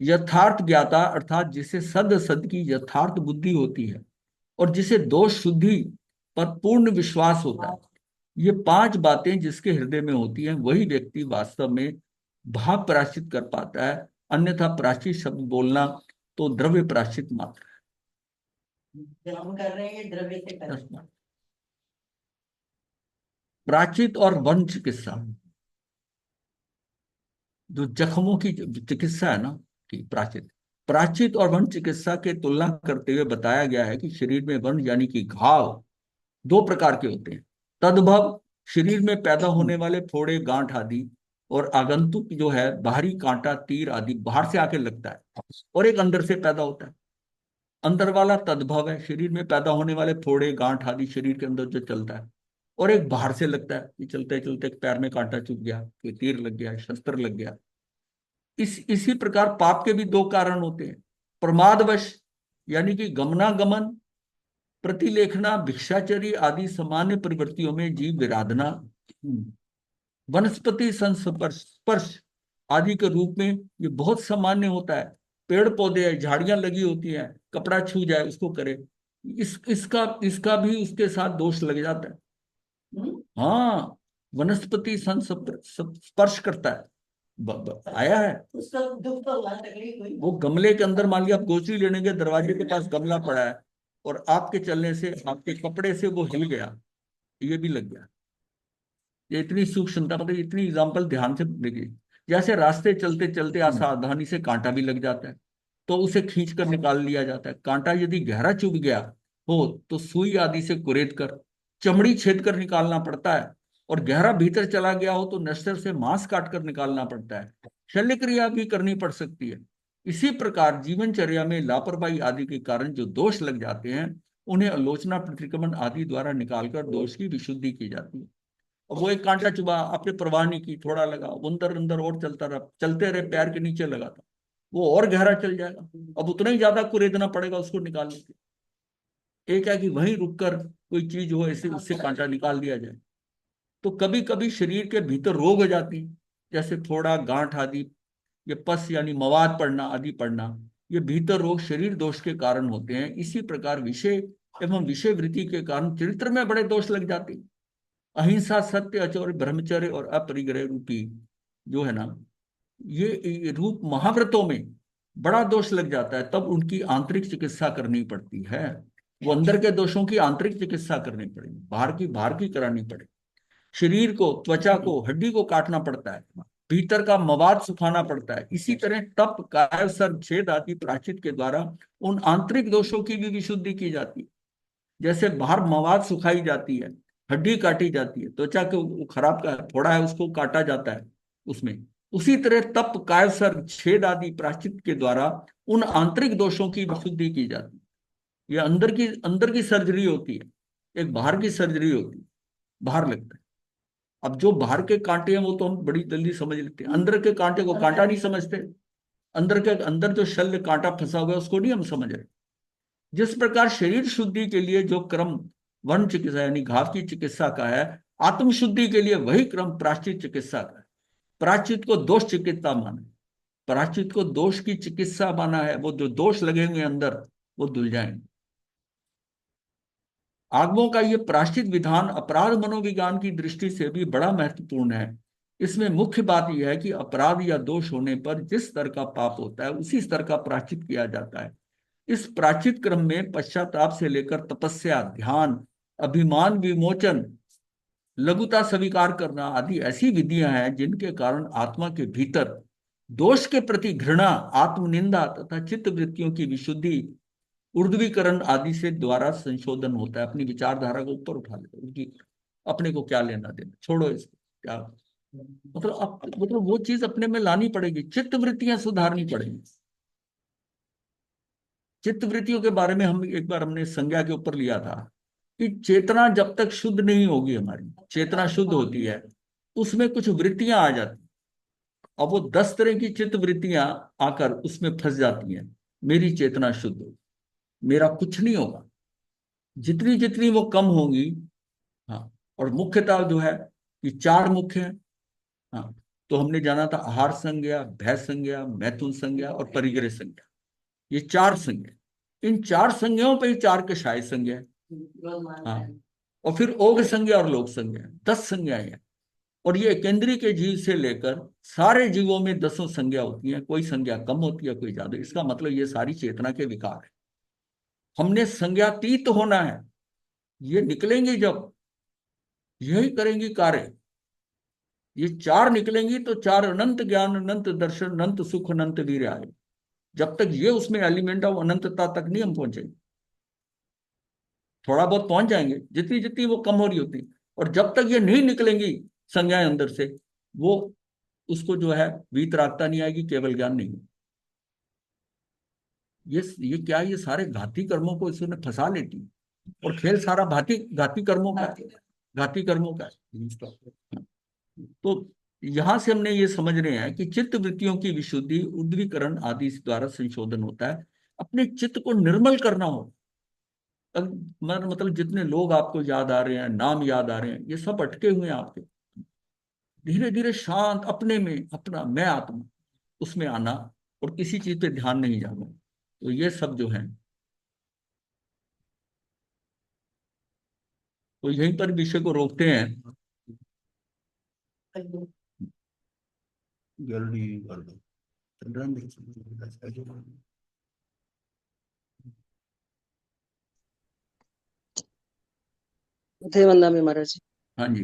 यथार्थ ज्ञाता अर्थात जिसे सद सद की यथार्थ बुद्धि होती है, और जिसे दोष शुद्धि पर पूर्ण विश्वास होता है, ये 5 बातें जिसके हृदय में होती हैं, वही व्यक्ति वास्तव में भाव प्रायश्चित कर पाता है। अन्यथा प्रायश्चित शब्द बोलना तो द्रव्य प्रायश्चित मात्र जो हम कर रहे हैं ये द्रव्य से कर रहे है। प्रायश्चित और वन चिकित्सा, जो जख्मों की चिकित्सा है ना, कि प्रायश्चित प्रायश्चित और वन चिकित्सा के तुलना करते हुए बताया गया है कि शरीर में वन यानी कि घाव 2 प्रकार के होते हैं। तद्भव, शरीर में पैदा होने वाले फोड़े, गांठ आदि, और आगंतुक जो है बाहरी कांटा, तीर आदि बाहर से आके लगता है, और एक अंदर से पैदा होता है। अंदर वाला तद्भव है, शरीर में पैदा होने वाले फोड़े, गांठ आदि शरीर के अंदर जो चलता है। और एक बाहर से लगता है कि चलते चलते पैर में कांटा चुभ गया, कोई तीर लग गया, शस्त्र लग गया। इसी प्रकार पाप के भी 2 कारण होते हैं। प्रमादवश यानी कि गमनागमन, प्रतिलेखना, भिक्षाचर्य आदि सामान्य प्रवृत्तियों में जीव विराधना, वनस्पति संस्पर्श आदि के रूप में ये बहुत सामान्य होता है। पेड़ पौधे है, झाड़ियां लगी होती हैं, कपड़ा छू जाए उसको करे, इसका भी उसके साथ दोष लग जाता है। हाँ, वनस्पति स्पर्श करता है, आया है। उसका दुख तो हुआ, तकलीफ हुई। वो गमले के अंदर, मान लिया आप ग्रोसरी लेने के, दरवाजे के पास गमला पड़ा है और आपके चलने से, आपके कपड़े से वो हिल गया, ये भी लग गया। ये इतनी सूक्ष्मता, मतलब इतनी एग्जाम्पल ध्यान से देखिए। जैसे रास्ते चलते चलते असावधानी से कांटा भी लग जाता है, तो उसे खींच कर निकाल लिया जाता है। कांटा यदि गहरा चुभ गया हो तो सुई आदि से कुरेद कर चमड़ी छेद कर निकालना पड़ता है, और गहरा भीतर चला गया हो तो नश्तर से मांस काट कर निकालना पड़ता है। शल्य क्रिया भी करनी पड़ सकती है। इसी प्रकार जीवनचर्या में लापरवाही आदि के कारण जो दोष लग जाते हैं, उन्हें आलोचना, प्रतिक्रमण आदि द्वारा निकालकर दोष की विशुद्धि की जाती है। और वो एक कांटा चुभा, आपने परवाह नहीं की, थोड़ा लगा, वो अंदर अंदर और चलता रहा, चलते रहे, पैर के नीचे लगा था, वो और गहरा चल जाएगा, अब उतना ही ज्यादा कुरेदना पड़ेगा उसको निकालने के। एक है कि वहीं रुककर कोई चीज हो ऐसे, उससे कांटा निकाल दिया जाए। तो कभी कभी शरीर के भीतर रोग हो जाती है, जैसे फोड़ा, गांठ आदि, ये पस यानी मवाद पड़ना आदि पड़ना, ये भीतर रोग शरीर दोष के कारण होते हैं। इसी प्रकार विषय एवं विषय वृत्ति के कारण चरित्र में बड़े दोष लग जाते हैं। अहिंसा, सत्य, आचरण, ब्रह्मचर्य और अपरिग्रह रूपी जो है ना, ये रूप महाव्रतों में बड़ा दोष लग जाता है, तब उनकी आंतरिक चिकित्सा करनी पड़ती है। वो अंदर के दोषों की आंतरिक चिकित्सा करनी पड़ेगी, बाहर की करानी पड़ेगी। शरीर को, त्वचा को, हड्डी को काटना पड़ता है, भीतर का मवाद सुखाना पड़ता है। इसी तरह तप, काय, सर्प, छेद आदि प्रायश्चित के द्वारा उन आंतरिक दोषों की भी विशुद्धि की जाती है। जैसे बाहर मवाद सुखाई जाती है, हड्डी काटी जाती है, त्वचा के खराब का फोड़ा है उसको काटा जाता है उसमें, उसी तरह तप, काय, सर्प, छेद आदि प्रायश्चित के द्वारा उन आंतरिक दोषों की विशुद्धि की जाती है। ये अंदर की सर्जरी होती है, एक बाहर की सर्जरी होती है, बाहर लगता है। अब जो बाहर के कांटे हैं वो तो हम बड़ी जल्दी समझ लेते हैं, अंदर के कांटे को कांटा नहीं समझते। अंदर जो शल्य कांटा फंसा हुआ है उसको नहीं हम समझ रहे। जिस प्रकार शरीर शुद्धि के लिए जो क्रम वर्ण चिकित्सा यानी घाव की चिकित्सा का है, आत्म शुद्धि के लिए वही क्रम प्रायश्चित चिकित्सा का है। प्रायश्चित को दोष चिकित्सा माना है, प्रायश्चित को दोष की चिकित्सा माना है। वो जो दोष लगे हुए अंदर वो धुल जाएंगे। आगमों का ये प्रायश्चित विधान अपराध मनोविज्ञान की दृष्टि से भी बड़ा महत्वपूर्ण है। इसमें मुख्य बात यह है कि अपराध या दोष होने पर जिस स्तर का पाप होता है उसी स्तर का प्रायश्चित किया जाता है। इस प्रायश्चित क्रम में पश्चाताप से लेकर तपस्या, ध्यान, अभिमान विमोचन, लघुता स्वीकार करना आदि ऐसी विधियां हैं जिनके कारण आत्मा के भीतर दोष के प्रति घृणा, आत्मनिंदा तथा चित्त वृत्तियों की विशुद्धि, ऊर्ध्वीकरण आदि से द्वारा संशोधन होता है। अपनी विचारधारा को ऊपर उठा लेते हैं, उनकी अपने को क्या लेना देना, छोड़ो इसको, क्या मतलब वो चीज अपने में लानी पड़ेगी, चित्त वृत्तियां सुधारनी पड़ेगी। चित्त वृत्तियों के बारे में हम एक बार हमने संज्ञा के ऊपर लिया था कि चेतना जब तक शुद्ध नहीं होगी, हमारी चेतना शुद्ध होती है, उसमें कुछ वृत्तियां आ जाती, अब वो 10 तरह की चित्त वृत्तियां आकर उसमें फंस जाती हैं। मेरी चेतना शुद्ध होगी, मेरा कुछ नहीं होगा, जितनी जितनी वो कम होंगी। हाँ, और मुख्यतः जो है कि 4 मुख्य है। हाँ, तो हमने जाना था आहार संज्ञा, भय संज्ञा, मैथुन संज्ञा और परिग्रह संज्ञा, ये 4 संज्ञा। इन 4 संज्ञाओं पे ही 4 कषाय संज्ञा है। हाँ, और फिर ओघ संज्ञा और लोक संज्ञा, 10 संज्ञाएं हैं। और ये केंद्रीय के जीव से लेकर सारे जीवों में 10 संज्ञा होती है, कोई संज्ञा कम होती है, कोई ज्यादा। इसका मतलब ये सारी चेतना के विकार है। हमने संज्ञातीत होना है, ये निकलेंगे जब यही करेंगी कार्य, ये 4 निकलेंगी तो 4 अनंत ज्ञान, अनंत दर्शन, अनंत सुख, अनंत वीर आए। जब तक ये उसमें एलिमेंट ऑफ अनंतता तक नहीं हम पहुंचेंगे, थोड़ा बहुत पहुंच जाएंगे, जितनी जितनी वो कम हो रही होती। और जब तक ये नहीं निकलेंगी संज्ञाएं अंदर से, वो उसको जो है वीतरागता नहीं आएगी, केवल ज्ञान नहीं। ये क्या, ये सारे घाती कर्मों को इसने फंसा लेती है, और खेल सारा घाती कर्मों का है, घाती कर्मों का है। तो यहां से हमने ये समझ रहे हैं कि चित्त वृत्तियों की विशुद्धि, उद्वीकरण आदि द्वारा संशोधन होता है। अपने चित्त को निर्मल करना हो। मतलब जितने लोग आपको याद आ रहे हैं, नाम याद आ रहे हैं, ये सब अटके हुए हैं आपके। धीरे धीरे शांत अपने में अपना मैं आत्मा उसमें आना, और किसी चीज पे ध्यान नहीं जाना। तो ये सब जो है, तो यहीं पर विषय को रोकते हैं। जल्दी कर दो। चंद्रन देखिए। मथे वंदा में महाराज जी। हाँ जी,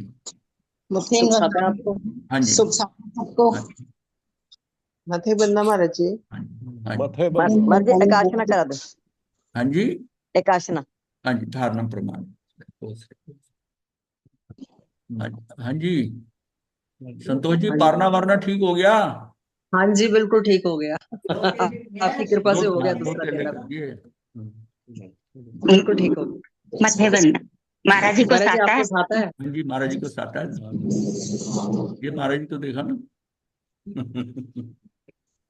सुख साता है आपको। हाँ जी, सुख साता है आपको। हाँ जी, मथे बंदा महाराज जी। हाँ जी, हाँ जी, मथे बस बंद महाराज जी एकाशना करा दो। हाँ जी, एकाशना। हाँ जी, धारणा प्रमाण। हाँ जी, संतोष जी, पारना वारना ठीक हो गया? हाँ जी बिल्कुल ठीक हो गया। आपकी कृपा से हो गया दूसरा चेहरा। बिल्कुल ठीक हो गया। मध्य बंद महाराज जी को महाराज जी साता आपको है। साता है। हाँ जी, महाराज जी को साता है। ये महाराज जी को देखा ना।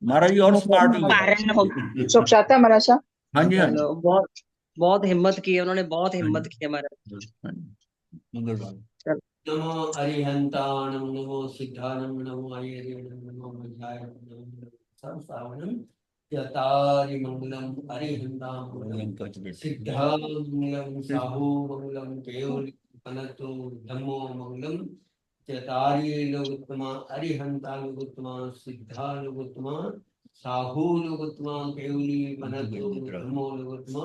महाराज जी और स्मार्ट हो गए। पारण हो सुख साता है महाराज साहब। हाँ जी, हाँ जी, चलो बहुत बहुत हिम्मत की है उन्होंने, बहुत हिम्मत की है महाराज। हाँ जी। मंगलवार। नमो अरिहंताणं नमो सिद्धाणं नमो आयर्यणं नमो मध्यायणं नमो संसावणं यतारि मंगलम अरिहंतां मंगलम सिद्धां मंगलम साहू मंगलम केवल पनतो धम्मो मंगलम यतारि लोकोत्तमा अरिहंता लोकोत्तमा सिद्धा लोकोत्तमा साहू लोकोत्तमा केवली पनतो धम्मो लोकोत्तमा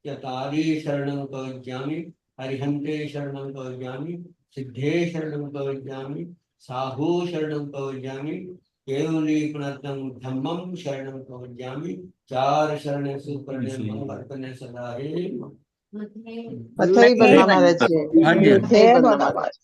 यतारि शरणं प्रज्ञामि अरिहंते शरणं प्रज्ञामि सिद्धे शरणं प्रज्ञामि साहू शरणं प्रज्ञामि केवली प्रणतं धम्मं शरणं प्रज्ञामि चार शरणेषु प्रणेमं अर्पणे सदा हे मथे ही बंदा महाराज जी। हाँ जी, मथे बंदा महाराज।